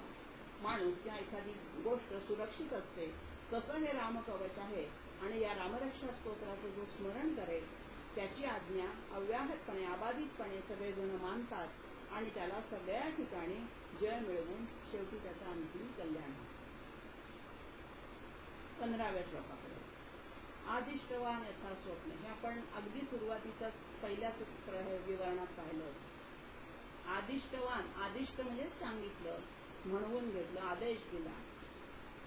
माणूस किंवा एखादी गोष्ट सुरक्षित असते तसं हे रामकवच आहे. आणि या रामरक्षा स्तोत्राचं जो स्मरण करेल त्याची आज्ञा अव्याहतपणे अबाधितपणे सगळेजण मानतात आणि त्याला सगळ्या ठिकाणी जय मिळवून शेवटी त्याचा अंतिम कल्याण. 15व्या श्लोकाकडे आदिष्टवान यथा स्वप्न हे आपण अगदी सुरुवातीच्याच पहिल्याच विवरणात पाहिलं होतं. आदिष्टवान आदिष्ट म्हणजे सांगितलं म्हणवून घेतलं आदेश दिला.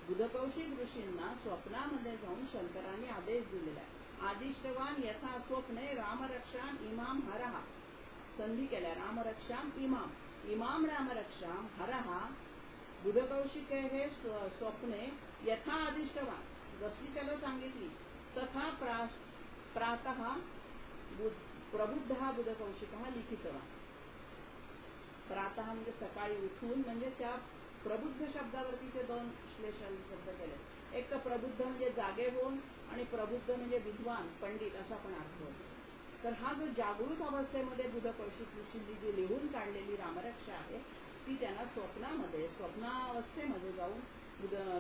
बुधकौशिक ऋषींना स्वप्नामध्ये जाऊन शंकरांनी आदेश दिलेला आहे. आदिष्टवान यथा स्वप्ने रामरक्षाम इमाम हरहा संधी केल्या रामरक्षाम इमाम इमाम रामरक्षाम हरहा बुधकौशिक हे स्वप्ने यथा आदिष्टवान जशी त्याला सांगितली तथा प्रातः प्रबुद्ध बुधकौशिक लिखितवान. प्रातः म्हणजे सकाळी उठून म्हणजे त्या प्रबुद्ध शब्दावरती ते दोन श्लेषण शब्द केले. एक तर प्रबुद्ध म्हणजे जागे होऊन आणि प्रबुद्ध म्हणजे विद्वान पंडित असा पण अर्थ होतो. तर हा जो जागृत अवस्थेमध्ये बुधकौशिक ऋषींनी जी लिहून काढलेली रामरक्षा आहे ती त्यांना स्वप्नावस्थेमध्ये जाऊन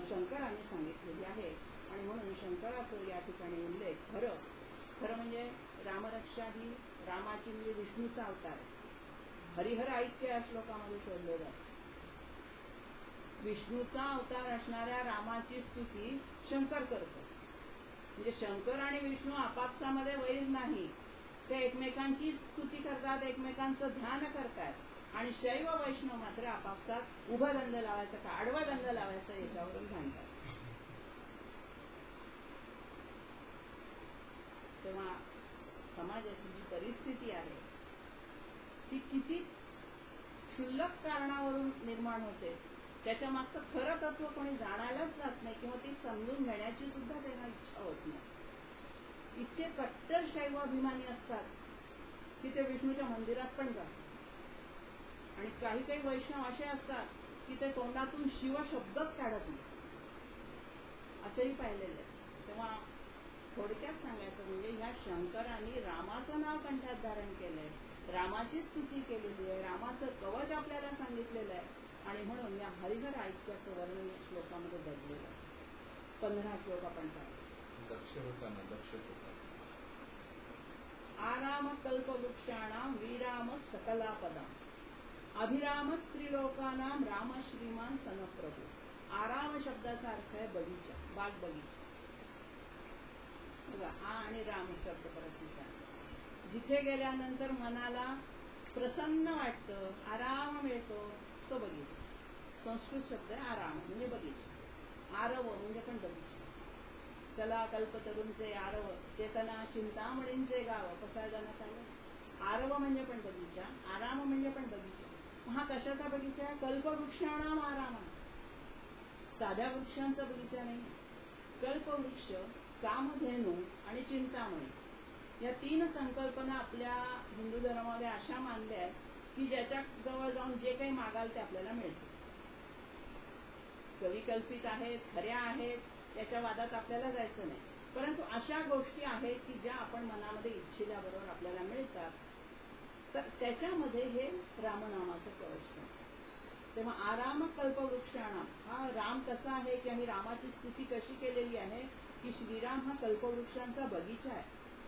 शंकरांनी सांगितलेली आहे. आणि म्हणून शंकराचं या ठिकाणी उल्लेख खरं म्हणजे रामरक्षा ही रामाची म्हणजे विष्णूचा अवतार आहे. हरिहर ऐक्य या श्लोकामध्ये शोधले जाते. विष्णूचा अवतार असणाऱ्या रामाची स्तुती शंकर करतो. म्हणजे शंकर आणि विष्णू आपापसामध्ये वैर नाही ते एकमेकांची स्तुती करतात एकमेकांचं ध्यान करतात आणि शैव वैष्णव मात्र आपापसात उभा दंड लावायचा का आडवा दंड लावायचा याच्यावरून भांडतात. तेव्हा समाजाची जी परिस्थिती आहे ती किती क्षुल्लक कारणावरून निर्माण होते त्याच्या मागचं खरं तत्व कोणी जाणायलाच जात नाही किंवा ती समजून घेण्याची सुद्धा त्यांना इच्छा होत नाही. इतके कट्टर शैवाभिमानी असतात की ते विष्णूच्या मंदिरात पण जातात आणि काही काही वैष्णव असे असतात की ते तोंडातून शिव शब्दच काढत नाही असंही पाहिलेलं आहे. तेव्हा थोडक्यात सांगायचं म्हणजे ह्या शंकरांनी रामाचं नाव कंठात धारण केलंय रामाची स्तुती केलेली आहे रामाचं कवच आपल्याला सांगितलेलं आहे आणि म्हणून या हरिहर ऐक्याचं वर्णन या श्लोकामध्ये दडलेलं आहे. 15 श्लोक आपण पाहिजे. दक्ष होताना दक्ष आराम कल्पवृक्षाणाम विराम सकलापदाम अभिराम स्त्रीलोकानाम राम श्रीमान सनप्रभू. आराम शब्दाचा अर्थ आहे बगीचा बाग बगीचा. बघा आ आणि राम शब्द परत जिथे गेल्यानंतर मनाला प्रसन्न वाटतं आराम मिळतो तो बगीचा. संस्कृत शब्द आहे आराम म्हणजे बगीचा. आरव म्हणजे पण बगीचा. चला कल्पतरूंचे आरव चेतना चिंतामणींचे गाव कसा जाण्यात आलं. आरव म्हणजे पण बगीचा आराम म्हणजे पण बगीचा. हा कशाचा बगीचा आहे कल्पवृक्षाणाम आराम. साध्या वृक्षांचा बगीचा नाही. कल्पवृक्ष कामधेनू आणि चिंतामणी या 3 संकल्पना आपल्या हिंदू धर्मामध्ये अशा मानल्या आहेत की ज्याच्या जवळ जाऊन जे काही मागाल ते आपल्याला मिळते. कविकल्पित आहेत खऱ्या आहेत त्याच्या वादात आपल्याला जायचं नाही परंतु अशा गोष्टी आहेत की ज्या आपण मनामध्ये इच्छिल्याबरोबर आपल्याला मिळतात. तर त्याच्यामध्ये हे रामनामाचं कवच आहे. तेव्हा आराम कल्पवृक्षाणाम हा राम कसा आहे की आम्ही रामाची स्तुती कशी केलेली आहे की श्रीराम हा कल्पवृक्षांचा बगीचा आहे.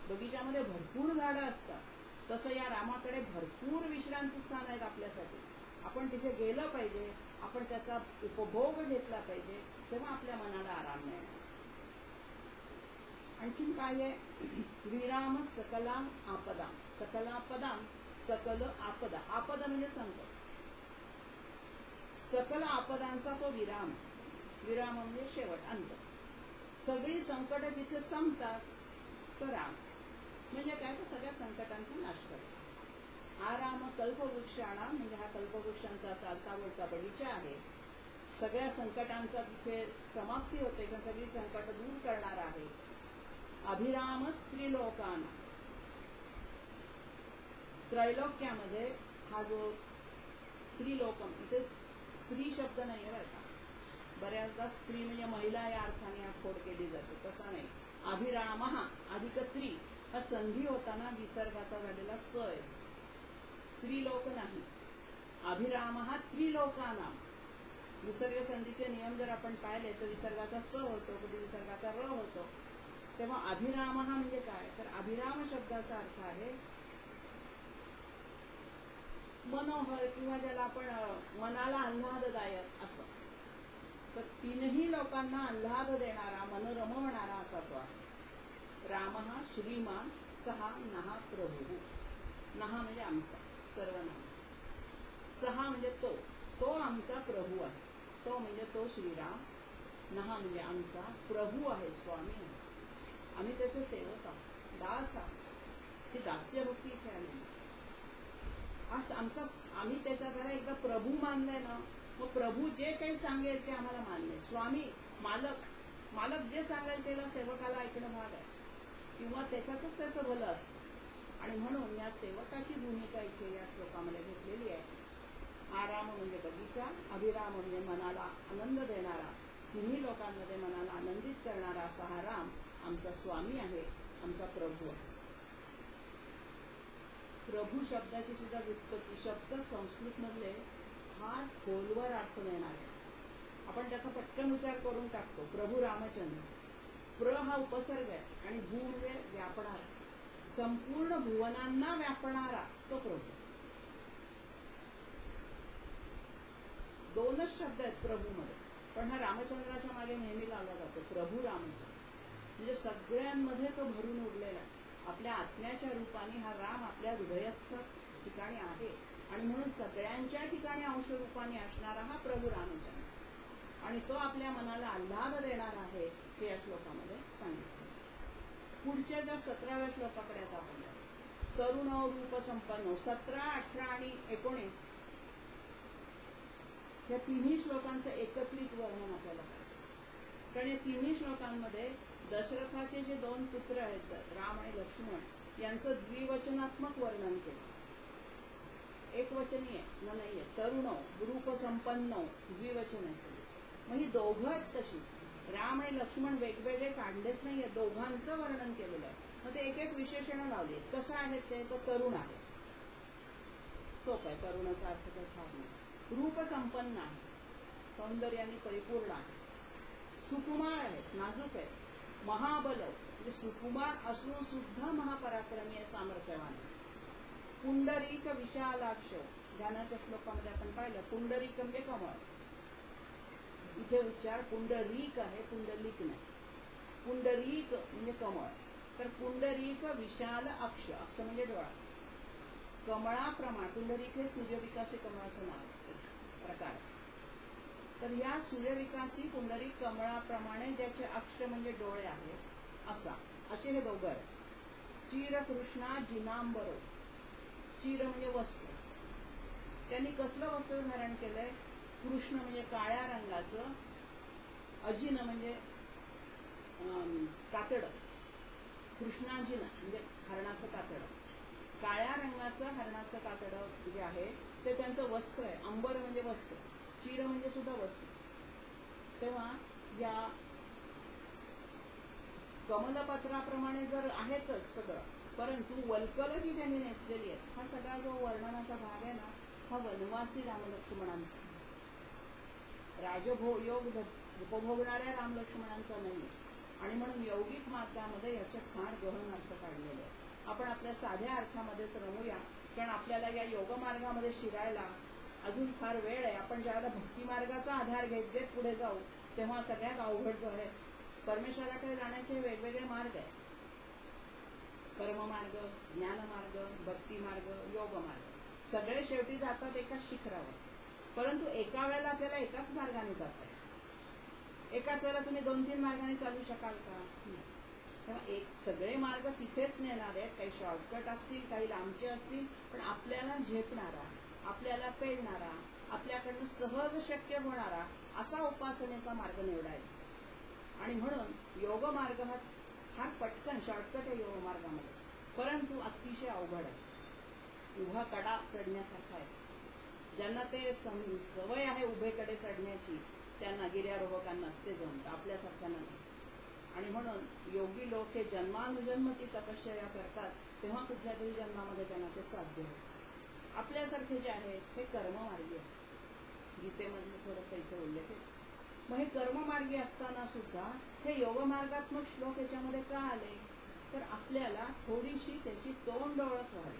बगीच्यामध्ये भरपूर झाडं असतात तसं या रामाकडे भरपूर विश्रांती स्थान आहेत आपल्यासाठी. आपण तिथे गेलं पाहिजे आपण त्याचा उपभोग घेतला पाहिजे तेव्हा आपल्या मनाला आराम मिळणार. आणखीन काय आहे? विराम सकला आपदा. सकलापदा, सकल आपदा. आपदा म्हणजे संकट. सकल आपदांचा तो विराम. विराम म्हणजे शेवट, अंत. सगळी संकट तिथे संपतात तर राम म्हणजे काय? तर सगळ्या संकटांचा नाश करतो. आराम कल्पवृक्षाणा म्हणजे हा कल्पवृक्षांचा चालता बोलता बगीचा आहे. सगळ्या संकटांचा तिथे समाप्ती होते, किंवा सगळी संकट दूर करणार आहे. अभिराम स्त्रीलोकांना. त्रैलोक्यामध्ये हा जो स्त्रीलोकम, इथे स्त्री शब्द नाही आहे बरं का. बऱ्याचदा स्त्री म्हणजे महिला या अर्थाने खोड केली जाते, तसा नाही. अभिराम अधिक स्त्री हा संधी होताना विसर्गाचा झालेला स आहे. स्त्रीलोक नाही. अभिराम त्रिलोकानां. विसर्ग संधीचे नियम जर आपण पाहिले तर विसर्गाचा स होतो, कधी विसर्गाचा र होतो. तेव्हा अभिराम म्हणजे काय? तर अभिराम शब्दाचा अर्थ आहे मनोहर, किंवा ज्याला आपण मनाला आल्हाददायक असं. तर तीनही लोकांना आल्हाद देणारा, मनोरमवणारा असा तो आहे. राम श्रीमान सहा नहा प्रभू. नहा म्हणजे आमचा सर्वनाम. सहा म्हणजे तो आमचा प्रभू आहे. तो म्हणजे तो श्रीराम. नहा म्हणजे आमचा प्रभू आहे, स्वामी आहे. आम्ही त्याचे सेवक आहोत, दास आहोत. ती दास्यभक्ती इथे आली. आज आमचा आम्ही त्याच्या जरा एकदा प्रभू मानलंय ना, मग प्रभू जे काही सांगेल ते आम्हाला मान्य. स्वामी मालक जे सांगेल त्याला सेवकाला ऐकणं भाग आहे, किंवा त्याच्यातच त्याचं भलं असतं. आणि म्हणून या सेवकाची भूमिका इथे या श्लोकामध्ये घेतलेली आहे. आराम म्हणजे बगीचा, अभिराम म्हणजे मनाला आनंद देणारा, तिन्ही लोकांमध्ये मनाला आनंदित करणारा असा हा राम आमचा स्वामी आहे, आमचा प्रभू आहे. प्रभू शब्दाची सुद्धा व्युत्पत्ती, शब्द संस्कृत मधले फार खोलवर अर्थ देणार आहे. आपण त्याचा पटकन उच्चार करून टाकतो. प्रभू रामचंद्र. प्र हा उपसर्ग आहे आणि भू म्हणजे व्यापणारा, संपूर्ण भुवनांना व्यापणारा तो प्रभू. दोनच शब्द आहेत प्रभूमध्ये, पण हा रामचंद्राच्या मागे नेहमी लावला जातो. प्रभू रामचंद्र म्हणजे सगळ्यांमध्ये तो भरून उरलेला आहे. आपल्या आत्म्याच्या रूपाने हा राम आपल्या हृदयस्थ ठिकाणी आहे, आणि म्हणून सगळ्यांच्या ठिकाणी अंश रूपाने असणारा हा प्रभू रामचंद्र, आणि तो आपल्या मनाला आल्हाद देणार आहे, हे या श्लोकामध्ये सांगितलं. पुढच्या ज्या 17व्या श्लोकाकडे आता आपण तरुण रूप संपन्न. 17, 18 आणि 19 या तिन्ही श्लोकांचं एकत्रित वर्णन आपल्याला करायचं. कारण या तिन्ही श्लोकांमध्ये दशरथाचे जे 2 पुत्र आहेत, राम आणि लक्ष्मण, यांचं द्विवचनात्मक वर्णन केलं. एकवचनीय नाहीये. तरुण रूप संपन्न द्विवचनाचं. मग ही दोघं आहेत तशी. राम आणि लक्ष्मण वेगवेगळे काढलेच नाहीये, दोघांचं वर्णन केलेलं आहे. मग ते एक एक विशेषणं लावली. कसं आहे ते? तर तरुण आहे. सोपं आहे. तरुणाचा अर्थ काही फार नाही. रूप संपन्न आहे, सौंदर्याने परिपूर्ण आहे. सुकुमार आहेत, नाजूक आहे. महाबल म्हणजे सुकुमार असून सुद्धा महापराक्रमी आहे, सामर्थ्यवान. पुंडरीक विशालाक्ष. ध्यानाच्या श्लोकामध्ये आपण पाहिलं, पुंडरीक म्हणजे कमळ. इथे उच्चार पुंडरीक आहे, पुंडलिक नाही. पुंडरीक म्हणजे कमळ. तर पुंडरीक विशाल अक्ष. अक्ष म्हणजे डोळा. कमळाप्रमाणे पुंडरीक हे सूर्यविकासी कमळाचं नाव प्रकार. तर या सूर्यविकासी पुंडरीक कमळाप्रमाणे ज्याचे अक्ष म्हणजे डोळे आहेत असा, असे हे दोघं आहेत. चीर कृष्णा जिनांबरो. चीर म्हणजे वस्त्र. त्यांनी कसलं वस्त्र धारण केलंय? कृष्ण म्हणजे काळ्या रंगाचं, अजिन म्हणजे कातड. कृष्णाजिन म्हणजे हरणाचं कातड. काळ्या रंगाचं हरणाचं कातड जे आहे ते त्यांचं वस्त्र आहे. अंबर म्हणजे वस्त्र, चीर म्हणजे सुद्धा वस्त्र. तेव्हा या कमलपत्राप्रमाणे जर आहेतच सगळं, परंतु वल्कल जी त्यांनी नेसलेली आहे, हा सगळा जो वर्णनाचा भाग आहे ना, हा वनवासी रामलक्ष्मणांचा, राजयोग उपभोगणाऱ्या रामलक्ष्मणांचा नाही. आणि म्हणून यौगिक मार्गामध्ये याचे फार गहन अर्थ काढलेले आहे. आपण आपल्या साध्या अर्थामध्येच रमूया, कारण आपल्याला या योगमार्गामध्ये शिरायला अजून फार वेळ आहे. आपण ज्यावेळेला भक्ती मार्गाचा आधार घेत घेत पुढे जाऊ, तेव्हा सगळ्यात अवघड जो आहे, परमेश्वराकडे जाण्याचे वेगवेगळे मार्ग आहेत. कर्ममार्ग, ज्ञानमार्ग, भक्ती मार्ग, योग मार्ग, सगळे शेवटी जातात एकाच शिखरावर. परंतु एका वेळेला आपल्याला एकाच मार्गाने जाता येईल. एकाच वेळेला तुम्ही 2-3 मार्गाने चालू शकाल का? तेव्हा सगळे मार्ग तिथेच नेणार आहेत. काही शॉर्टकट असतील, काही लांबचे असतील, पण आपल्याला झेपणारा, आपल्याला पेलणारा, आपल्याकडनं सहज शक्य होणारा असा उपासनेचा मार्ग निवडायचा. आणि म्हणून योग मार्ग हा पटकन शॉर्टकट आहे योग मार्गामध्ये, परंतु अतिशय अवघड आहे. उभा कडा चढण्यासारखा आहे. ज्यांना ते सवय आहे उभेकडे चढण्याची, त्यांना गिर्यारोहकांनाच ते जमतं, आपल्यासारख्यांना नाही. आणि म्हणून योगी लोक हे जन्मानुजन्म ती तपश्चर्या करतात, तेव्हा कुठल्या तरी जन्मामध्ये त्यांना ते साध्य होतं. आपल्यासारखे जे आहेत हे कर्ममार्गी आहेत. गीतेमधले थोडंसं इथे उल्लेख आहे. मग हे कर्ममार्गी असताना सुद्धा हे योगमार्गात्मक श्लोक याच्यामध्ये का आले, तर आपल्याला थोडीशी त्याची तोंड ओळख व्हावी.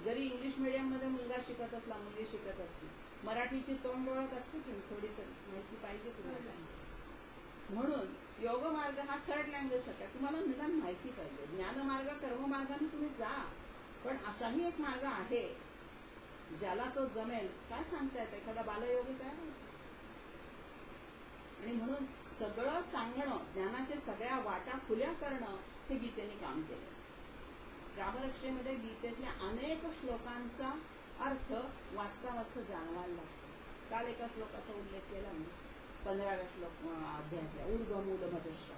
जरी इंग्लिश मीडियम मध्ये मुलगा शिकत असला, मुलगी शिकत असली, मराठीची तोंड ओळख असते की थोडी तरी माहिती पाहिजे तुम्हाला. म्हणून योग मार्ग हा थर्ड लँग्वेज सारखा, तुम्हाला निदान माहिती पाहिजे. ज्ञानमार्ग कर्ममार्गाने तुम्ही जा, पण असाही एक मार्ग आहे ज्याला तो जमेल. काय सांगतायत, एखादा बालयोगी काय. आणि म्हणून सगळं सांगणं, ज्ञानाच्या सगळ्या वाटा खुल्या करणं, हे गीतेने काम केलं. रामरक्षेमध्ये गीतेतल्या अनेक श्लोकांचा अर्थ वाचता वाचता जाणवायला लागतो. काल एका श्लोकाचा उल्लेख केला मी 15व्या श्लोक अध्यायातल्या ऊर्ध्वमूलमधश्य.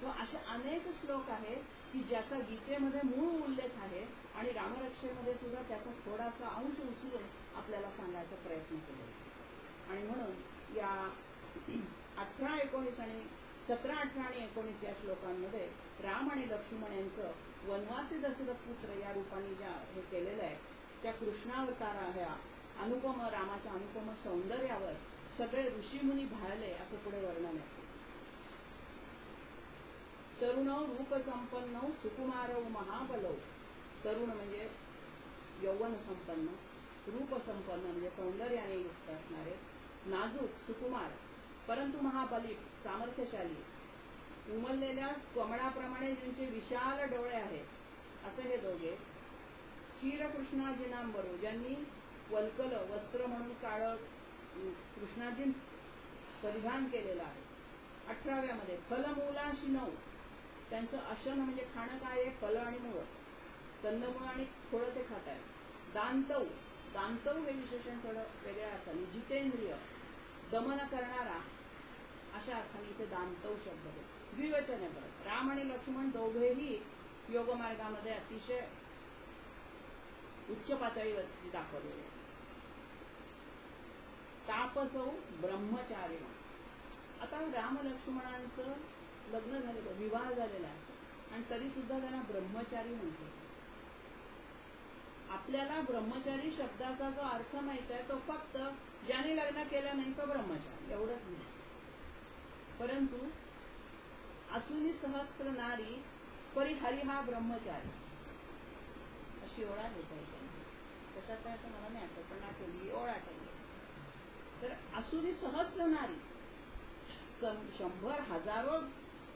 तो असे अनेक श्लोक आहेत की ज्याचा गीतेमध्ये मूळ उल्लेख आहे आणि रामरक्षेमध्ये सुद्धा त्याचा थोडासा अंश उचलून आपल्याला सांगायचा प्रयत्न केला. आणि म्हणून या 18, 19 आणि 17, 18 आणि 19 या श्लोकांमध्ये राम आणि लक्ष्मण यांचं वनवासी दशरथ पुत्र या रूपाने ज्या हे केलेलं आहे, त्या कृष्णावतारा ह्या अनुपम रामाच्या अनुपम सौंदर्यावर सगळे ऋषीमुनी भाळले, असं पुढे वर्णन आहे. तरुण रूप संपन्न सुकुमारव महाबलव. तरुण म्हणजे यौवन संपन्न, रूप संपन्न म्हणजे सौंदर्याने युक्त असणारे, नाजूक सुकुमार परंतु महाबली सामर्थ्यशाली, उमललेल्या कमळाप्रमाणे ज्यांचे विशाल डोळे आहेत, असे हे दोघे. क्षीरकृष्णाजिनांबरू, ज्यांनी वल्कल वस्त्र म्हणून काळं कृष्णाजी परिधान केलेलं आहे. 18व्या मध्ये फलमूलाशी 9, त्यांचं अशन म्हणजे खाणं काय आहे, फल आणि मूळ, कंदमुळ आणि फळं ते खात आहेत. दांतव, दांतव हे विशेषण थोडं वेगळ्या अर्थाने. जितेंद्रिय, दमन करणारा, अशा अर्थाने इथे दांतव शब्द आहे. द्विवचन आहे परत. राम आणि लक्ष्मण दोघेही योगमार्गामध्ये अतिशय उच्च पातळीवरती दाखवलेले. तापसौ ब्रह्मचारिण. आता राम लक्ष्मणांचं लग्न झालेलं, विवाह झालेला आहे आणि तरी सुद्धा त्यांना ब्रह्मचारी म्हणतो. आपल्याला ब्रह्मचारी शब्दाचा जो अर्थ माहित आहे तो फक्त ज्याने लग्न केलं नाही तो ब्रह्मचारी, एवढंच नाही. परंतु असुनी सहस्त्र नारी परी हरी हा ब्रह्मचारी, अशी ओळा देता. कशात काय तर मला नाही आठवत, पण आठवली ओळ आठवली. तर असुरी सहस्त्र नारी, 100 हजारो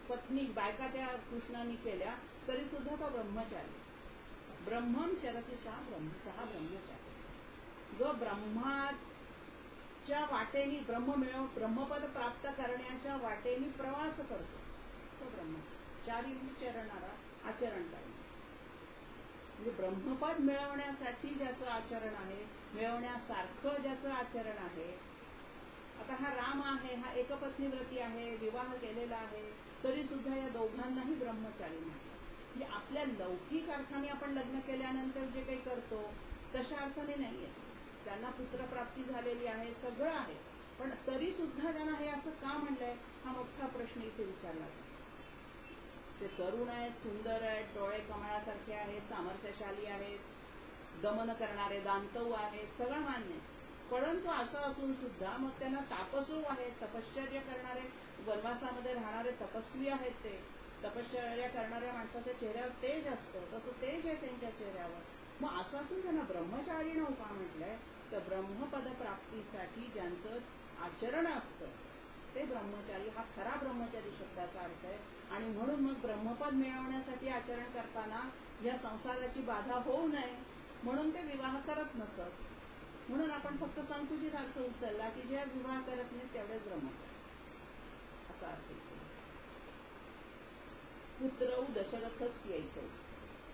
पत्नी बायका त्या कृष्णाने केल्या, तरी सुद्धा तो ब्रह्मचारी. ब्रह्मम चरती सहा ब्रह्मचारी. जो ब्रह्माच्या वाटेनी ब्रह्मपद प्राप्त करण्याच्या वाटेनी प्रवास करतो तो ब्रह्मचारी. विचरणारा, आचरण करणे, म्हणजे ब्रह्मपद मिळवण्यासाठी ज्याचं आचरण आहे, मिळवण्यासारखं ज्याचं आचरण आहे. आता हा राम आहे, हा एकपत्नी व्रती आहे, विवाह केलेला आहे, तरी सुद्धा या दोघांनाही ब्रह्मचारी म्हटलं. म्हणजे आपल्या लौकिक अर्थाने आपण लग्न केल्यानंतर जे काही करतो तशा अर्थाने नाहीये. त्यांना पुत्रप्राप्ती झालेली आहे, सगळं आहे, पण तरी सुद्धा त्यांना हे असं का म्हणलंय, हा मोठा प्रश्न इथे विचारला जातो. ते तरुण आहेत, सुंदर आहेत, डोळे कमळासारखे आहेत, सामर्थ्यशाली आहेत, दमन करणारे, दांतव आहेत, सगळं मान्य. परंतु असं असून सुद्धा मग त्यांना तापसू आहेत, तपश्चर्या करणारे, वनवासामध्ये राहणारे तपस्वी आहेत. ते तपश्चर्या करणाऱ्या माणसाच्या चेहऱ्यावर तेज असतं, तसं तेज आहे त्यांच्या चेहऱ्यावर. मग असं असून त्यांना ब्रह्मचारी का म्हटलंय, तर ब्रह्मपद प्राप्तीसाठी ज्यांचं आचरण असतं ते ब्रह्मचारी, हा खरा ब्रह्मचारी शब्दाचा अर्थ आहे. आणि म्हणून मग ब्रह्मपद मिळवण्यासाठी आचरण करताना या संसाराची बाधा होऊ नये म्हणून ते विवाह करत नसत. म्हणून आपण फक्त संकुचित अर्थ उचलला की जे विवाह करत नाही तेवढेच ब्रह्मचारी असा अर्थ येतो. पुत्रौ दशरथस्य येतो,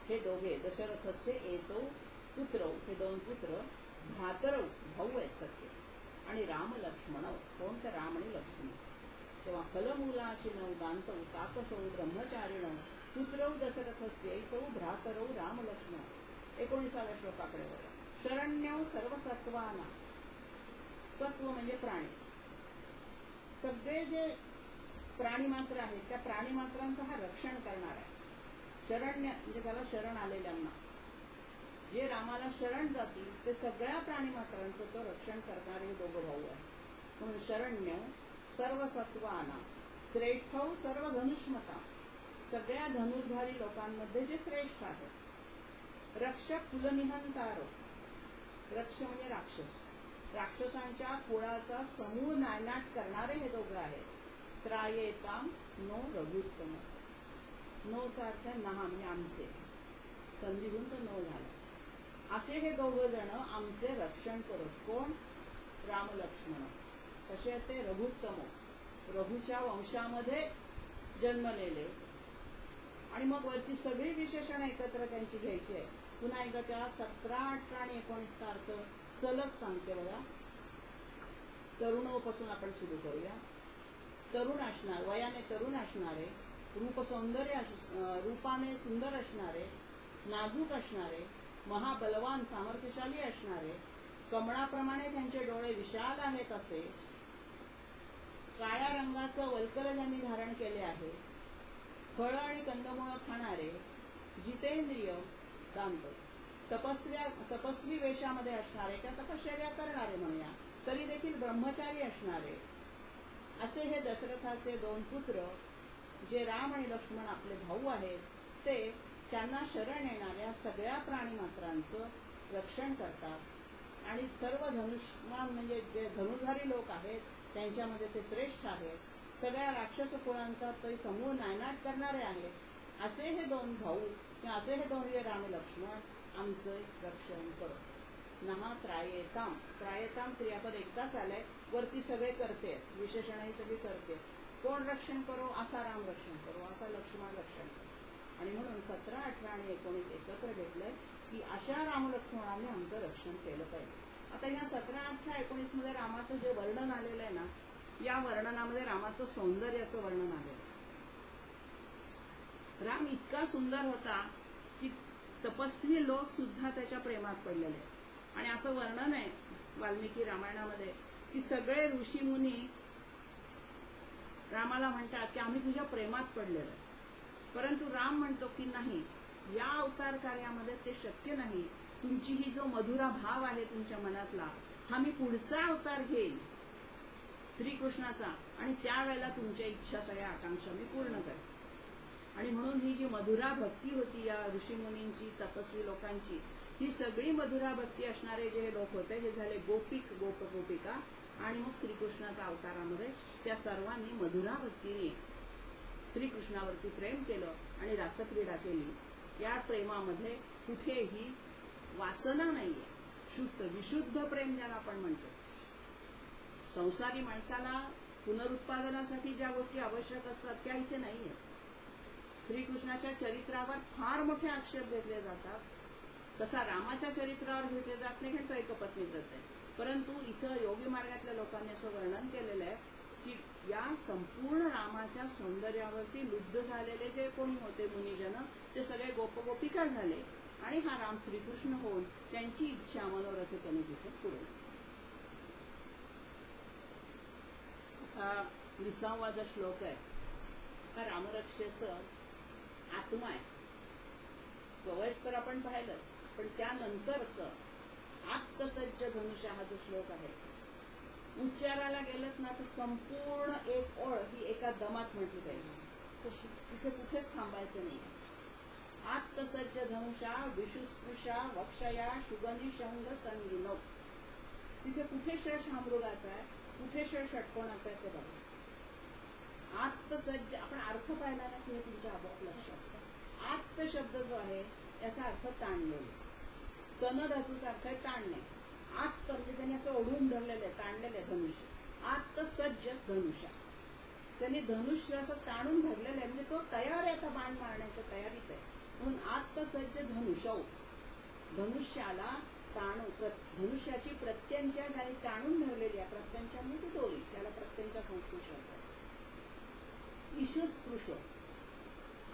हे दोघे दशरथस्य येतो पुत्रौ, हे दोन पुत्र, भ्रातरौ भाऊ आहेत सत्य, आणि राम लक्ष्मण, कोण तर राम आणि लक्ष्मण. तेव्हा फलमूलाशिनौ दान्तौ तापसौ ब्रह्मचारिण पुत्रौ दशरथस्य येतो भ्रातरौ राम लक्ष्मण. 19व्या श्लोकाकडे बघा. शरण्यौ सर्वसत्वाना, सत्व म्हणजे प्राणी, सगळे जे प्राणी मात्र आहेत त्या प्राणी मात्रांचं हा रक्षण करणार आहे. शरण्य म्हणजे त्याला शरण आलेल्यांना, जे रामाला शरण जातील ते सगळ्या प्राणी मात्रांचं तो रक्षण करणारे हे दोघं भाऊ आहे. म्हणून शरण्य सर्व सत्वाना, श्रेष्ठौ सर्व धनुष्मता, सगळ्या धनुर्धारी लोकांमध्ये जे श्रेष्ठ आहे. रक्षक कुलनिहंतारो, रक्ष म्हणजे राक्षस, राक्षसांच्या कुळाचा समूळ नायनाट करणारे हे दोघं आहेत. त्रायेताम नो रघुत्तम, नोचा अर्थ नहा म्हणजे आमचे, संधीहून तो नो झाला. असे हे दोघं जण आमचे रक्षण करत. कोण? राम लक्ष्मण. कसे ते? रघुत्तम, रघुच्या वंशामध्ये जन्मलेले. आणि मग वरची सगळी विशेषणं एकत्र त्यांची घ्यायची आहे. पुन्हा एकदा त्या 17, 18 आणि 19 अर्थ सलग सांगते बघा. तरुणोपासून आपण सुरू करूया. तरुण असणार, वयाने तरुण असणारे, रूपाने सुंदर असणारे, नाजूक असणारे, महाबलवान सामर्थ्यशाली असणारे, कमळाप्रमाणे त्यांचे डोळे विशाल आहेत असे, काळ्या रंगाचं वल्कल ज्यांनी धारण केले आहे, फळं आणि कंदमुळं खाणारे, जितेंद्रिय दांत, तपस्वी वेशामध्ये असणारे, त्या तपश्चर्या करणारे म्हणूया, तरी देखील ब्रह्मचारी असणारे, असे हे दशरथाचे दोन पुत्र, जे राम आणि लक्ष्मण आपले भाऊ आहेत, ते त्यांना शरण येणाऱ्या सगळ्या प्राणी मात्रांचं रक्षण करतात. आणि सर्व धनुष्मान म्हणजे जे धनुर्धारी लोक आहेत त्यांच्यामध्ये ते श्रेष्ठ आहेत. सगळ्या राक्षस कुळांचा ते समूळ नायनाट करणारे आहेत. असे हे दोन भाऊ किंवा असे हे दोन राम लक्ष्मण आमचं रक्षण करत. नहा त्रायेताम, त्रायेताम क्रियापद एकदाच आलंय, वरती सगळे करते, विशेषण ही सगळी करते. कोण रक्षण करो? असा राम रक्षण करो, असा लक्ष्मण रक्षण करो. आणि म्हणून 17, 18 आणि 19 एकत्र घेतलंय की अशा राम लक्ष्मणाने आमचं रक्षण केलं पाहिजे. आता ह्या 17, 18, 19 मध्ये रामाचं जे वर्णन आलेलं आहे ना, या वर्णनामध्ये रामाचं सौंदर्याचं वर्णन आलेलं आहे. राम इतका सुंदर होता की तपस्वी लोक सुद्धा त्याच्या प्रेमात पडलेले आहेत. आणि असं वर्णन आहे वाल्मिकी रामायणामध्ये की सगळे ऋषी मुनी रामाला म्हणतात की आम्ही तुझ्या प्रेमात पडलेलो आहे. परंतु राम म्हणतो की नाही, या अवतार कार्यामध्ये ते शक्य नाही. तुमची ही जो मधुरा भाव आहे तुमच्या मनातला, हा मी पुढचा अवतार घेईन श्रीकृष्णाचा, आणि त्यावेळेला तुमच्या इच्छा सगळ्या आकांक्षा मी पूर्ण करेन. आणि म्हणून ही जी मधुरा भक्ती होती या ऋषीमुनींची, तपस्वी लोकांची, ही सगळी मधुरा भक्ती असणारे जे लोक होते हे झाले गोपिक, गोपिका. आणि मग श्रीकृष्णाच्या अवतारामध्ये त्या सर्वांनी मधुरा भक्तीने श्रीकृष्णावरती प्रेम केलं आणि रासक्रीडा केली. या प्रेमामध्ये कुठेही वासना नाहीये, शुद्ध विशुद्ध प्रेम ज्याला आपण म्हणतो. संसारी माणसाला पुनरुत्पादनासाठी ज्या गोष्टी आवश्यक असतात त्या इथे नाहीये. श्रीकृष्णाच्या चरित्रावर फार मोठे आक्षेप घेतले जातात, तसा रामाच्या चरित्रावर घेतले जात नाही, कारण तो एकपत्नी व्रत आहे. परंतु इथं योगी मार्गातल्या लोकांनी असं वर्णन केलेलं आहे की या संपूर्ण रामाच्या सौंदर्यावरती लुब्ध झालेले जे कोणी होते मुनिजन, ते सगळे गोपगोपिका झाले आणि हा राम श्रीकृष्ण होऊन त्यांची इच्छा मनोरथ त्यांनी तिथे पुरवली. हा 20वा जो श्लोक आहे हा रामरक्षेचं आत्मा आहे. वयस्कर आपण पाहिलंच, पण त्यानंतरच आत्तसज्ज धनुष्य हा जो श्लोक आहे, उच्चाराला गेलत ना तर संपूर्ण एक ओळ ही एका दमात म्हटली पाहिजे. तशी तिथे कुठेच थांबायचं नाही. आत्तसज्ज धनुषा विशुस्पृशा वक्षया शुगनी शंग संगिनो, तिथे कुठे श्रेष्ठ हा मृगाचा आहे, कुठे षटकोणाचा आहे ते बघा. आत्तसज्ज, आपण अर्थ पाहिला ना की हे तुमच्या आपोआप लक्षात. आत्त शब्द जो आहे याचा अर्थ ताणलेले. तन धातूचा अर्थ आहे ताणणे. आत्त म्हणजे त्यांनी असं ओढून धरलेलं आहे, ताणलेलं आहे धनुष्य. आत्तसज्ज धनुष्य, त्यांनी धनुष्य असं ताणून धरलेलं आहे, म्हणजे तो तयार आहे आता बाण मारण्याच्या तयारीत आहे. म्हणून आत्तसज्ज धनुष्यौ, धनुष्याला ताणू, धनुष्याची प्रत्यंच्या ज्याने ताणून धरलेली आहे, प्रत्यंच्या म्हणजे ती दोरी, त्याला प्रत्यंच्या संस्कृत शब्द आहे. इशुस्पृशो,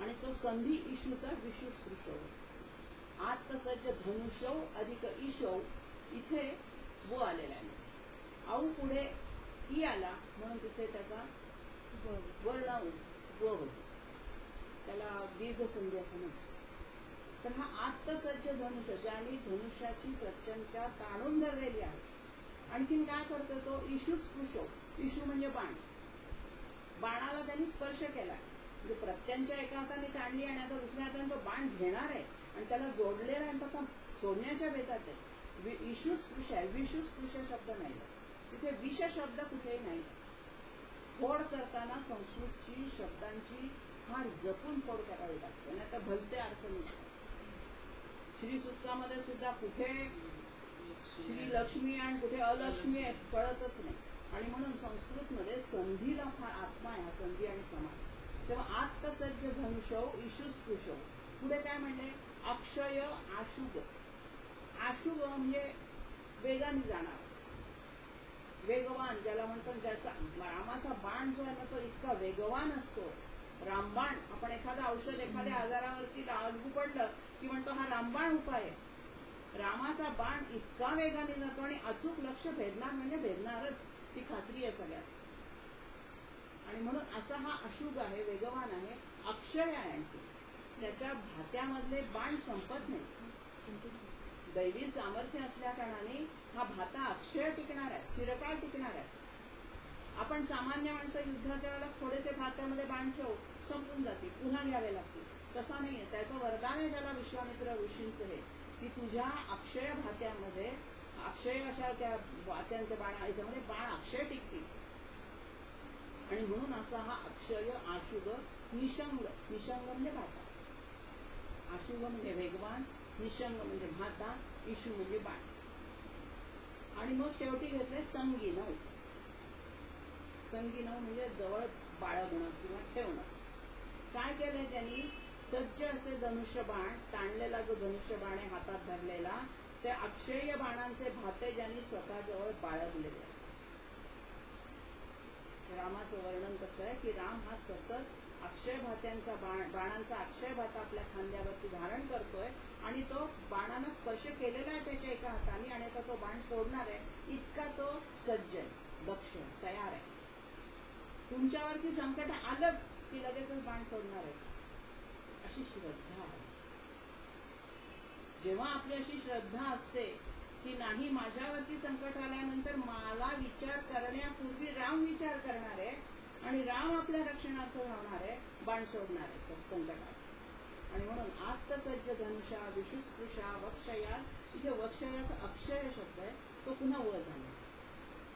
आणि तो संधी इशूचा विशुस्पृशो. आत्तसज्ज धनुष्यौ अधिक ईशौ, इथे व आलेला आहे. औ पुढे ई आला म्हणून तिथे त्याचा वर्ण व होतो, त्याला दीर्घ संधी असं म्हणतात. तर हा आत्तसज्ज धनुष्य, ज्याने धनुष्याची प्रत्यंच्या ताणून धरलेली आहे. आणखीन काय करतो तो? इशुस्पृशो, इशू म्हणजे बाण, बाणाला त्यांनी स्पर्श केला, म्हणजे प्रत्यंच्या एका हाताने ताणली आणि आता दुसऱ्या हाताने तो बाण घेणार आहे आणि त्याला जोडलेला आहे, तो सोडण्याच्या बेतात आहे. इशुस्पृश आहे, विशुस्पृश शब्द नाही, तिथे विष शब्द कुठेही नाही. फोड करताना संस्कृतची शब्दांची फार जपून फोड करावी लागते, नाही तर भलते अर्थ निघतात. श्री सूक्तामध्ये सुद्धा कुठे श्री लक्ष्मी आणि कुठे अलक्ष्मी आहे कळतच नाही. आणि म्हणून संस्कृतमध्ये संधीला फार आत्मा आहे, संधी आणि समाज. तेव्हा आत्तसज्ज धनुषौ इशुस्पृशौ. पुढे काय म्हणले? अक्षय आशुग. आशुग म्हणजे वेगाने जाणार, वेगवान, ज्याला म्हणतो. ज्याचा रामाचा बाण जो आहे ना तो इतका वेगवान असतो. रामबाण, आपण एखादं औषध एखाद्या आजारावरती लागू पडलं की म्हणतो हा रामबाण उपाय आहे. रामाचा बाण इतका वेगाने जातो आणि अचूक लक्ष भेदणार म्हणजे भेदणारच, ती खात्री आहे सगळ्यात. आणि म्हणून असा हा अशुभ आहे, वेगवान आहे, अक्षय आहे. आणखी त्याच्या भात्यामधले बाण संपत नाही. दैवी सामर्थ्य असल्या कारणाने हा भाता अक्षय टिकणार आहे, चिरकाळ टिकणार आहे. आपण सामान्य माणसं युद्धाच्या वेळेला थोडेसे भात्यामध्ये बाण ठेवू, संपून जातील, पुन्हा घ्यावे लागतील. तसा नाहीये. त्याचं वरदान आहे त्याला विश्वामित्र ऋषींचं हे, की तुझ्या अक्षय भात्यामध्ये, अक्षय अशा त्या भात्यांचे बाण याच्यामध्ये बाण अक्षय टिकतील. आणि म्हणून असा हा अक्षय आशुग निशंग, निशंग म्हणजे भाता, आशुग म्हणजे वेगवान, निशंग म्हणजे भाता, इशू म्हणजे बाण. आणि मग शेवटी घेतले संगीनव. संगीनव म्हणजे जवळ बाळगणं किंवा ठेवणं. काय केलंय त्यांनी? सज्ज असे धनुष्य बाण, ताणलेला जो धनुष्य बाण आहे हातात धरलेला, त्या अक्षय बाणांचे भाते ज्यांनी स्वतः जवळ बाळगलेले. रामाचं वर्णन कसं आहे की राम हा सतत अक्षय भात्यांचा बाणांचा अक्षय भाता आपल्या खांद्यावरती धारण करतोय आणि तो बाणानं स्पर्श केलेला आहे त्याच्या एका हाताने आणि आता तो बाण सोडणार आहे. इतका तो सज्ज आहे, दक्ष, तयार आहे. तुमच्यावरती संकट आलंच की लगेचच बाण सोडणार आहे, अशी श्रद्धा आहे. जेव्हा आपली अशी श्रद्धा असते की नाही, माझ्यावरती संकट आल्यानंतर मला विचार करण्यापूर्वी राम विचार करणार आहे आणि राम आपल्या रक्षणार्थ धावणार आहे, बाण सोडणार आहे संकटात. आणि म्हणून आत्तसज्ज धनुषा विशुस्पृशा वक्षया, इथे वक्षयाचा अक्षय शब्द आहे, तो पुन्हा व झाला.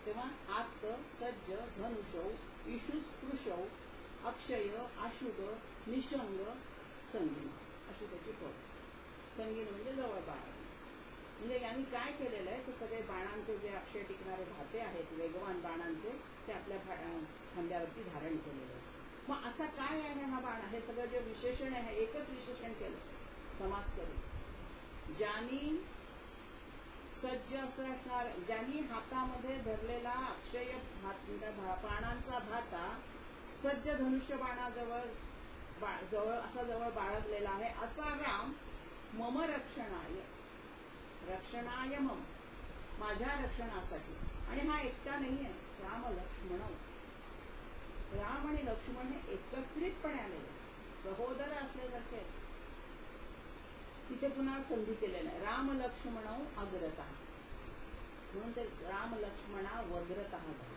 तेव्हा आत्त सज्ज धनुषौ इशुस्पृशौ अक्षय आशुग निशंग संगीन, अशी त्याची फोड. संगीन म्हणजे जवळ बाळ. म्हणजे यांनी काय केलेलं आहे तर सगळे बाणांचे जे अक्षय टिकणारे भाते आहेत, वेगवान बाणांचे, ते आपल्या खांद्यावरती धारण केलेले. मग असा काय आहे हा बाण? हे सगळं जे विशेषण आहे, एकच विशेषण केलं समास करून. ज्यांनी सज्ज असं असणार, ज्यांनी हातामध्ये धरलेला अक्षय बाणांचा भाता सज्ज धनुष्य बाणाजवळ जवळ असा जवळ बाळगलेला आहे, असा राम मम रक्षणाय, रक्षणाय मम, माझ्या रक्षणासाठी. आणि हा एकटा नाहीये, राम लक्ष्मण, राम आणि लक्ष्मण हे एकत्रितपणे आलेले, सहोदर असल्यासारखे. तिथे पुन्हा संधी केलेला आहे, राम लक्ष्मण अग्रता, म्हणून ते राम लक्ष्मणा वग्रता झाले.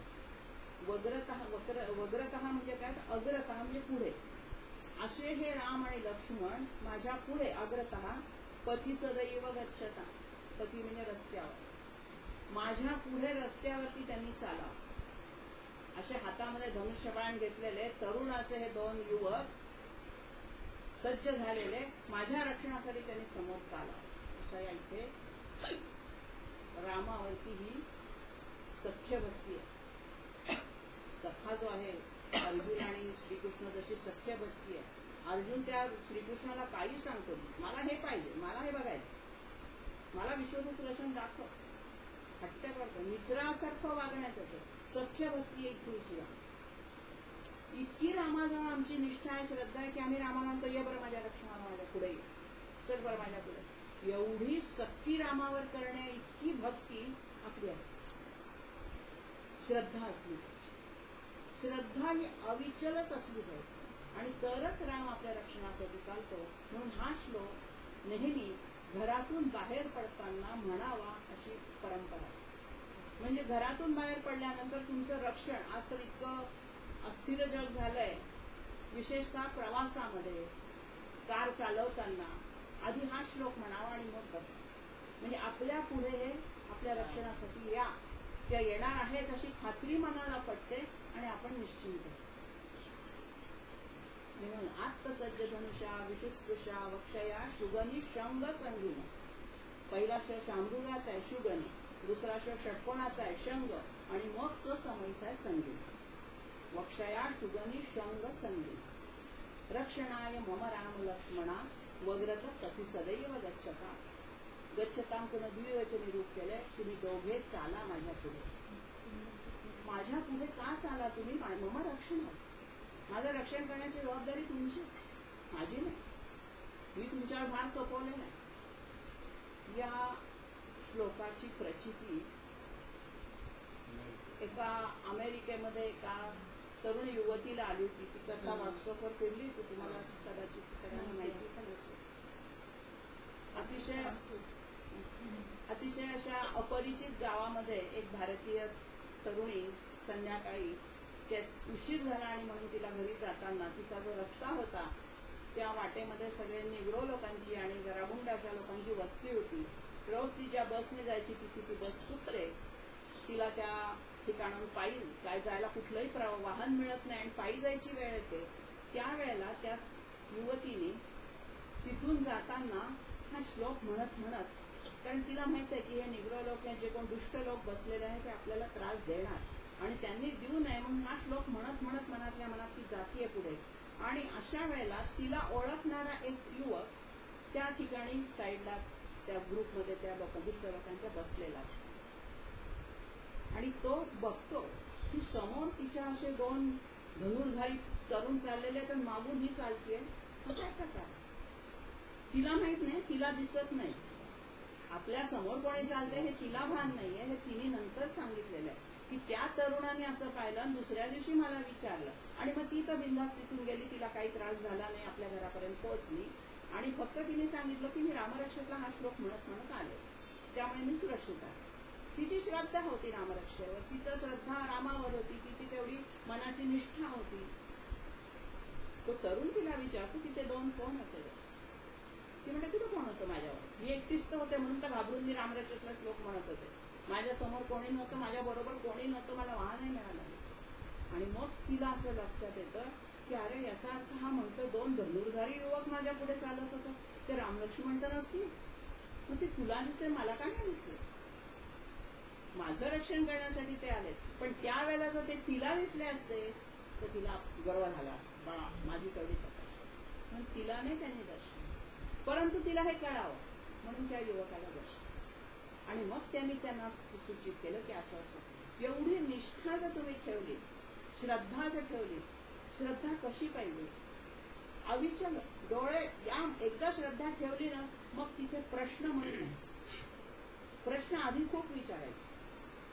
वग्रता म्हणजे काय? अग्रता म्हणजे पुढे. असे हे राम आणि लक्ष्मण माझ्या पुढे, अग्रता पती सदैव गच्छता, पती म्हणजे रस्त्यावर, माझ्या पुढे रस्त्यावरती त्यांनी चालावं. असे हातामध्ये धनुष्यबाण घेतलेले तरुण असे हे दोन युवक सज्ज झालेले माझ्या रक्षणासाठी त्यांनी समोर चाला. अशा या इथे रामावरती ही सख्य भक्ती आहे. सखा जो आहे अर्जुन आणि श्रीकृष्ण जशी सख्य भक्ती आहे. अर्जुन त्या श्रीकृष्णाला काही सांगतो, मला हे पाहिजे, मला हे बघायचं, मला विश्वरूप दर्शन दाखव. हट्ट करतो, मित्रासारखं वागण्याचं ते सख्य भक्ती एक तुळशीला. इतकी रामाजवळ आमची निष्ठा आहे, श्रद्धा आहे की आम्ही रामाला म्हणतो ये बरं माझ्या रक्षणाला, माझ्या पुढे ये, चल बरं माझ्या पुढे. एवढी सक्की रामावर करणे इतकी भक्ती आपली असते. श्रद्धा असली पाहिजे, श्रद्धा ही अविचलच असली पाहिजे आणि तरच राम आपल्या रक्षणासाठी चालतो. म्हणून हा श्लोक नेहमी घरातून बाहेर पडताना म्हणावा अशी परंपरा. म्हणजे घरातून बाहेर पडल्यानंतर तुमचं रक्षण, आज तर इतकं अस्थिर जग झालंय, विशेषतः प्रवासामध्ये कार चालवताना आधी हा श्लोक म्हणावा आणि मग बसा. म्हणजे आपल्या पुढे हे आपल्या रक्षणासाठी या त्या येणार आहेत अशी खात्री मनाला पटते आणि आपण निश्चिंत. म्हणून आत्मसज्ज धनुषा विशुस्पृशा वक्षया शुगनी शंग संगीन. पहिला श शांभृगाचा आहे शुगनी, दुसरा श षटकोणाचा आहे शंग आणि मग ससमयीचा आहे संगीन. वक्षया शुगनी शंग संगीन. रक्षणाय मम राम लक्ष्मणा वग्रत कथी सदैव गच्छता. गच्छतां पुन्हा द्विवचनी रूप केले, तुम्ही दोघे चाला माझ्या पुढे. माझ्या पुढे का चाला तुम्ही? मम रक्षण, माझं रक्षण करण्याची जबाबदारी तुमची, माझी नाही. मी तुमच्यावर भार सोपवले नाही. या श्लोकाची प्रचिती एका अमेरिकेमध्ये एका तरुण युवतीला आली होती. ती कथा व्हॉट्सअपवर फिरली होती, तुम्हाला कदाचित सगळ्यांना माहिती पण असेल. अतिशय अशा अपरिचित गावामध्ये एक भारतीय तरुणी संध्याकाळी उशीर झाला आणि म्हणून तिला घरी जाताना तिचा जो रस्ता होता त्या वाटेमध्ये सगळे निग्रो लोकांची आणि जरा गुंडाच्या लोकांची वस्ती होती. रोज ती ज्या बसने जायची तिची ती बस चुकते. तिला त्या ठिकाणून पायी काय जायला कुठलंही वाहन मिळत नाही आणि पायी जायची वेळ येते. त्यावेळेला त्या युवतीने तिथून जाताना हा श्लोक म्हणत म्हणत, कारण तिला माहित आहे की हे निग्रो लोक जे कोण दुष्ट लोक बसलेले आहेत ते आपल्याला त्रास देणार आणि त्यांनी देऊ नये म्हणून हा श्लोक म्हणत म्हणत मनातल्या मनात ती जातीये पुढे. आणि अशा वेळेला तिला ओळखणारा एक युवक त्या ठिकाणी साईडला त्या ग्रुपमध्ये त्या दुष्ट लोकांच्या बसलेला असतो आणि तो बघतो की समोर तिच्या असे दोन धनुर्धारी तरुण चाललेले तर मागून ही चालतीये. काय प्रकार तिला माहित नाही, तिला दिसत नाही. आपल्या समोर कोणी चालतंय हे तिला भान नाहीये. हे तिने नंतर सांगितलेलं आहे की त्या तरुणाने असं पाहिलं आणि दुसऱ्या दिवशी मला विचारलं आणि मग ती तर बिनधास्त तिथून गेली, तिला काही त्रास झाला नाही, आपल्या घरापर्यंत पोहोचली आणि फक्त तिने सांगितलं की मी रामरक्षकला हा श्लोक म्हणत म्हणत आले, त्यामुळे मी सुरक्षित आहे. तिची श्रद्धा होती रामरक्षेवर, तिचं श्रद्धा रामावर होती, तिची तेवढी मनाची निष्ठा होती. तो तरुण तिला विचारतो की ते दोन कोण होते? ती म्हणते कुठं कोण होतं माझ्यावर? मी एकटीच तर होते म्हणून तर घाबरून मी रामरक्षकला श्लोक म्हणत होते. माझ्या समोर कोणी नव्हतं, माझ्या बरोबर कोणी नव्हतं, मला वाहनही मिळालं. आणि मग तिला असं लक्षात येतं की अरे याचा अर्थ हा म्हणतो दोन धनुर्धारी युवक माझ्या पुढे चालत होतं, ते रामलक्ष्मण तर नसतील. मग ते तुला दिसते, मला का नाही दिसले? माझं रक्षण करण्यासाठी ते आले, पण त्यावेळेला जर ते तिला दिसले असते तर तिला गर्व झाला असता, माझी तेवढी तपास. म्हणून तिला नाही त्यांनी दर्शन, परंतु तिला हे कळावं म्हणून त्या युवकाला दर्शन. आणि मग त्यांनी त्यांना सूचित केलं की असं असं. एवढी निष्ठा जर तुम्ही ठेवली, श्रद्धा जर ठेवली, श्रद्धा कशी पाहिजे? अविचल डोळे या एकदा श्रद्धा ठेवली ना मग तिथे प्रश्न म्हणून प्रश्न आधी खूप विचारायचे.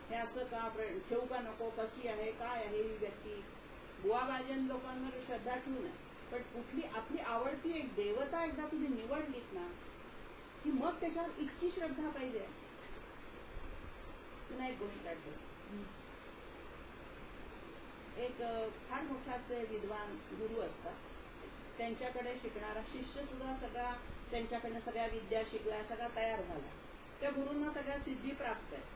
हे असं का, ठेवू का नको, कशी आहे, काय आहे ही व्यक्ती. बुवाबाजन लोकांवर श्रद्धा ठेवू नये, पण कुठली आपली आवडती एक देवता एकदा तुम्ही निवडलीत ना की मग त्याच्यावर इतकी श्रद्धा पाहिजे. पुन्हा एक गोष्ट आठवते. एक फार मोठा असे विद्वान गुरु असतात, त्यांच्याकडे शिकणारा शिष्य सुद्धा सगळा त्यांच्याकडनं सगळ्या विद्या शिकल्या, सगळा तयार झाला. त्या गुरूंना सगळ्या सिद्धी प्राप्त आहे.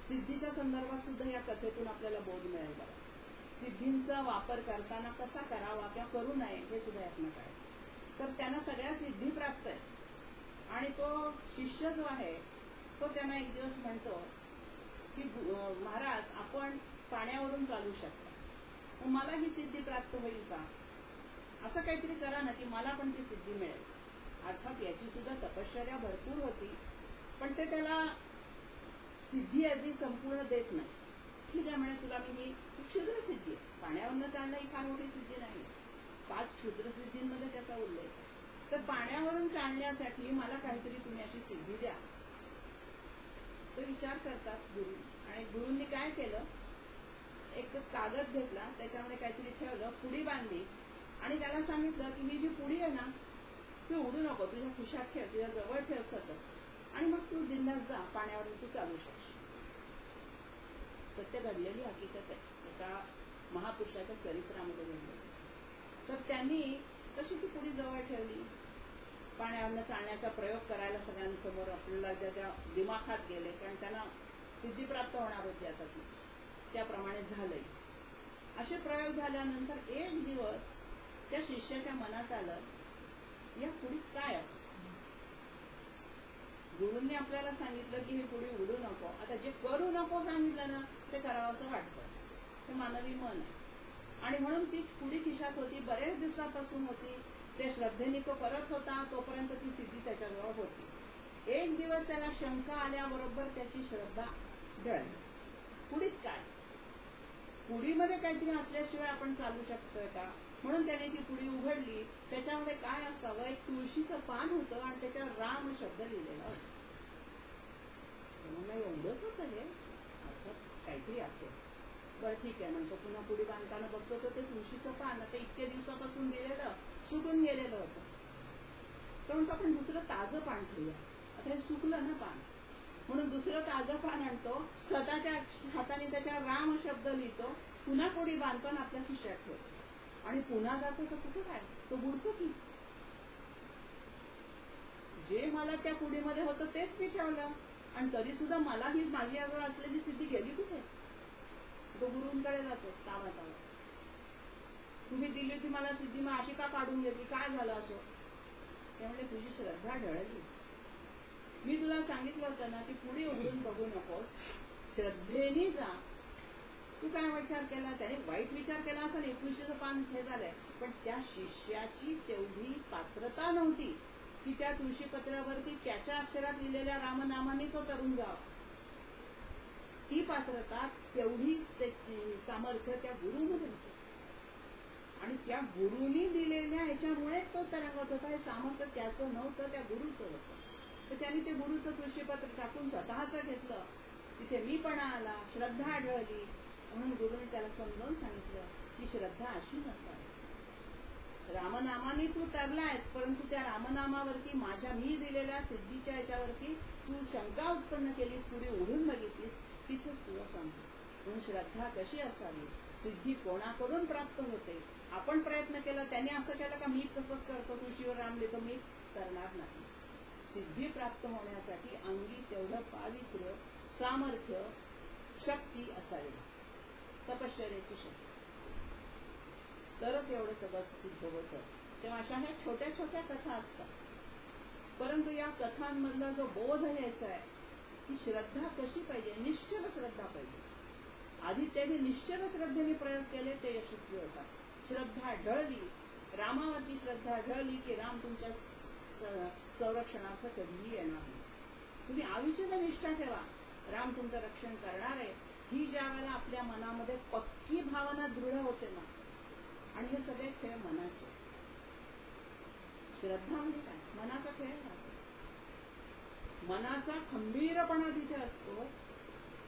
सिद्धीच्या संदर्भात सुद्धा या कथेतून आपल्याला बोध मिळेल. बघा सिद्धींचा वापर करताना कसा करावा किंवा करू नये हे सुद्धा यातनं काय. तर त्यांना सगळ्या सिद्धी प्राप्त आहेत आणि तो शिष्य जो आहे तो त्यांना एक दिवस म्हणतो की महाराज आपण पाण्यावरून चालू शकता, मग मला ही सिद्धी प्राप्त होईल का? असं काहीतरी करा ना की मला पण ती सिद्धी मिळेल. अर्थात याची सुद्धा तपश्चर्या भरपूर होती, पण ते त्याला सिद्धी अगदी संपूर्ण देत नाही. ठीक आहे म्हणे, तुला मी ही क्षुद्र सिद्धी आहे, पाण्यावरनं चालणं ही फार मोठी सिद्धी नाही. 5 क्षुद्र सिद्धींमध्ये त्याचा उल्लेख. तर पाण्यावरून चालण्यासाठी मला काहीतरी तुम्ही अशी सिद्धी द्या. तो विचार करतात गुरु, आणि गुरूंनी काय केलं, एक कागद घेतला, त्याच्यामध्ये काहीतरी ठेवलं, पुडी बांधली आणि त्याला सांगितलं की ही जी पुडी आहे ना ती उडू नको, तुझ्या खिशात ठेव, तुझ्या जवळ ठेव सतत, आणि मग तू बिंदास जा, पाण्यावरून तू चालू शकशील. सत्य घडलेली हकीकत आहे, एका महापुरुषाच्या चरित्रामध्ये घडलेली. तर त्यांनी कशी ती पुडी जवळ ठेवली, पाण्यावरनं चालण्याचा प्रयोग करायला सगळ्यांसमोर आपल्याला ज्या दिमाखात गेले, कारण त्यांना सिद्धी प्राप्त होणार होती आता ती, त्याप्रमाणे झालंय. असे प्रयोग झाल्यानंतर एक दिवस त्या शिष्याच्या मनात आलं, या पुढीत काय असतं. गुरूंनी आपल्याला सांगितलं की ही पुढे उडू नको, आता जे करू नको सांगितलं ना ते करावं असं वाटतंच, ते मानवी मन आहे. आणि म्हणून ती पुडी खिशात होती, बरेच दिवसापासून होती, ते श्रद्धेने तो करत होता, तोपर्यंत ती सिद्धी त्याच्याजवळ होती. एक दिवस त्याला शंका आल्याबरोबर त्याची श्रद्धा ढळली. पुढीत काय, पुडीमध्ये काहीतरी असल्याशिवाय आपण चालू शकतोय का? म्हणून त्याने ती पुडी उघडली, त्याच्यामध्ये काय असावं, एक तुळशीचं पान होतं आणि त्याच्यावर राम शब्द लिहिलेला होता. म्हणून एवढंच होतं हे, अर्थात काहीतरी असेल. बरं ठीक आहे म्हणतो, पुन्हा पुडी बांधताना बघतो तर ते तुळशीचं पान आता इतक्या दिवसापासून दिलेलं सुकून गेलेलं होतं. तर म्हणतो आपण दुसरं ताजं पान ठेवूया, आता हे सुकलं ना पान, म्हणून दुसरं ताजं पान आणतो, स्वतःच्या हाताने त्याच्यावर राम शब्द लिहितो, पुन्हा पुडी बांधतो आणि आपल्या खिशात ठेवतो, आणि पुन्हा जातो तर कुठं काय, तो बुडतो की. जे मला त्या पुडीमध्ये होतं तेच मी ठेवलं, आणि तरी सुद्धा मला ही माझी याजवळ असलेली सिद्धी गेली कुठे. तो गुरूंकडे जातो, कामात आला, तुम्ही दिली होती मला सिद्धी, मग अशी का काढून घेतली, काय झालं असं. त्यामुळे तुझी श्रद्धा ढळली. मी तुला सांगितलं होतं ना की पुढे उघडून बघू नकोस, श्रद्धेने जा. तू काय विचार केला, त्याने वाईट विचार केला असं नाही, तुळशीचं पान हे झालंय, पण त्या शिष्याची तेवढी पात्रता नव्हती की त्या तुळशीपत्रावरती त्याच्या अक्षरात लिहिलेल्या रामनामाने तो तरुण जावा. ती पात्रता, तेवढी सामर्थ्य त्या गुरुमध्ये होतं, आणि त्या गुरुनी दिलेल्या ह्याच्यामुळे तो तरंगत होता. हे सामर्थ्य त्याचं नव्हतं, त्या गुरुचं होतं. तर त्यांनी ते गुरुचं तुळशीपत्र टाकून स्वतःच घेतलं, तिथे मीपणा आला, श्रद्धा आढळली. म्हणून गुरुने त्याला समजावून सांगितलं की श्रद्धा अशी नसावी. रामनामाने तू तरलायस, परंतु त्या रामनामावरती माझ्या मी दिलेल्या सिद्धीच्या ह्याच्यावरती तू शंका उत्पन्न केलीस, पुढे उडून बघितलीस, तिथेच तुला सांगतो. म्हणून श्रद्धा कशी असावी, सिद्धी कोणाकडून प्राप्त होते. आपण प्रयत्न केला, त्याने असं केलं का मी तसंच करतो, तुळशीवर राम लिहितो, मी करणार नाही. सिद्धी प्राप्त होण्यासाठी अंगी तेवढं पावित्र्य, सामर्थ्य, शक्ती असावी, तपश्चर्याची शक्ती, तरच एवढं सगळं सिद्ध होतं. तेव्हा अशा ह्या छोट्या छोट्या कथा असतात, परंतु या कथांमधला जो बोध घ्यायचा आहे की श्रद्धा कशी पाहिजे, निश्चल श्रद्धा पाहिजे. आधी त्यांनी निश्चल श्रद्धेने प्रयोग केले, ते यशस्वी होतात. श्रद्धा ढळली, रामावरची श्रद्धा ढळली की राम तुमच्या संरक्षणार्थ कधीही येणार नाही. तुम्ही अविचल निष्ठा ठेवा, राम तुमचं रक्षण करणार आहे. ही ज्या वेळेला आपल्या मनामध्ये पक्की भावना दृढ होते ना, आणि हे सगळे खेळ मनाचे. श्रद्धा म्हणजे काय, मनाचा खेळ असतो. मनाचा खंबीरपणा तिथे असतो,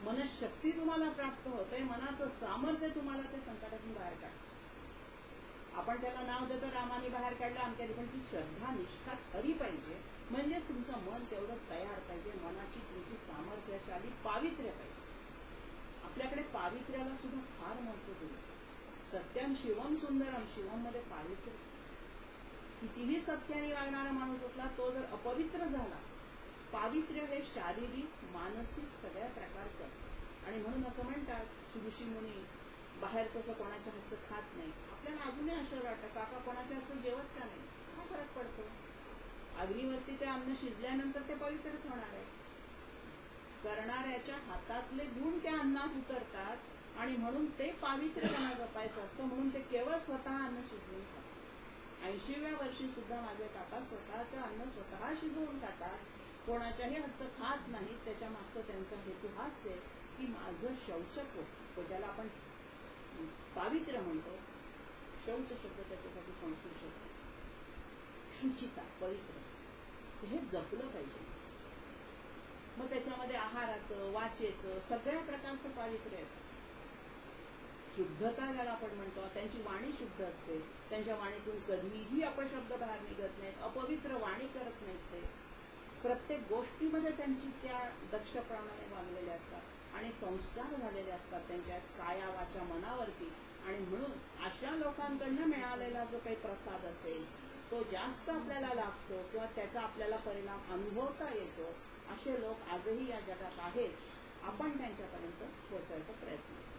मनशक्ती तुम्हाला प्राप्त होते, मनाचं सामर्थ्य तुम्हाला ते संकटातून बाहेर काढतं. आपण त्याला नाव देतो रामाने बाहेर काढलं आमच्या, पण ती श्रद्धा निष्ठा खरी पाहिजे. म्हणजेच तुमचं मन तेवढं तयार पाहिजे, मनाची तुमची सामर्थ्यशाली पावित्र्य पाहिजे. आपल्याकडे पावित्र्याला सुद्धा फार महत्व दिलं. सत्यम शिवम सुंदरम, शिवम मध्ये पावित्र्य. कितीही सत्याने वागणारा माणूस असला, तो जर अपवित्र झाला, पावित्र्य हे शारीरिक, मानसिक सगळ्या प्रकारचं असतं. आणि म्हणून असं म्हणतात ऋषी मुनी, बाहेरचं असं कोणाच्या हातचं खात नाही. आपल्याला अजूनही आश्चर्य वाटतं, काका कोणाच्या हातचं जेवत का नाही? काय फरक पडतो? अग्नीवरती ते अन्न शिजल्यानंतर ते पवित्रच होणार आहे. करणाऱ्याच्या हातातले गुण त्या अन्नात उतरतात आणि म्हणून ते पावित्र्य त्यांना जपायचं असतं, म्हणून ते केवळ स्वतः अन्न शिजवून खातात. 80व्या वर्षी सुद्धा माझे काका स्वतःचं अन्न स्वतः शिजवून खातात, कोणाच्याही हातचं खात नाही. त्याच्या मागचा त्यांचा हेतू हाच आहे की माझं शौचक, ज्याला आपण पावित्र्य म्हणतो, शौच शब्द त्याच्यासाठी संस्कृत शब्द, शुचिता, पवित्र, हे जपलं पाहिजे. मग त्याच्यामध्ये आहाराचं, वाचेचं, सगळ्या प्रकारचं पावित्र्य येतं. शुद्धता ज्याला आपण म्हणतो, त्यांची वाणी शुद्ध असते, त्यांच्या वाणीतून कधीही अपशब्द बाहेर निघत नाहीत, अपवित्र वाणी करत नाहीत. ते प्रत्येक गोष्टीमध्ये त्यांची त्या दक्षप्रमाणे वागलेले असतात आणि संस्कार झालेले असतात त्यांच्या काया वाचा मनावरती. आणि म्हणून अशा लोकांकडनं मिळालेला जो काही प्रसाद असेल तो जास्त आपल्याला लाभतो किंवा त्याचा आपल्याला परिणाम अनुभवता येतो. असे लोक आजही या जगात आहेत. आपण त्यांच्यापर्यंत पोहोचायचा प्रयत्न करतो.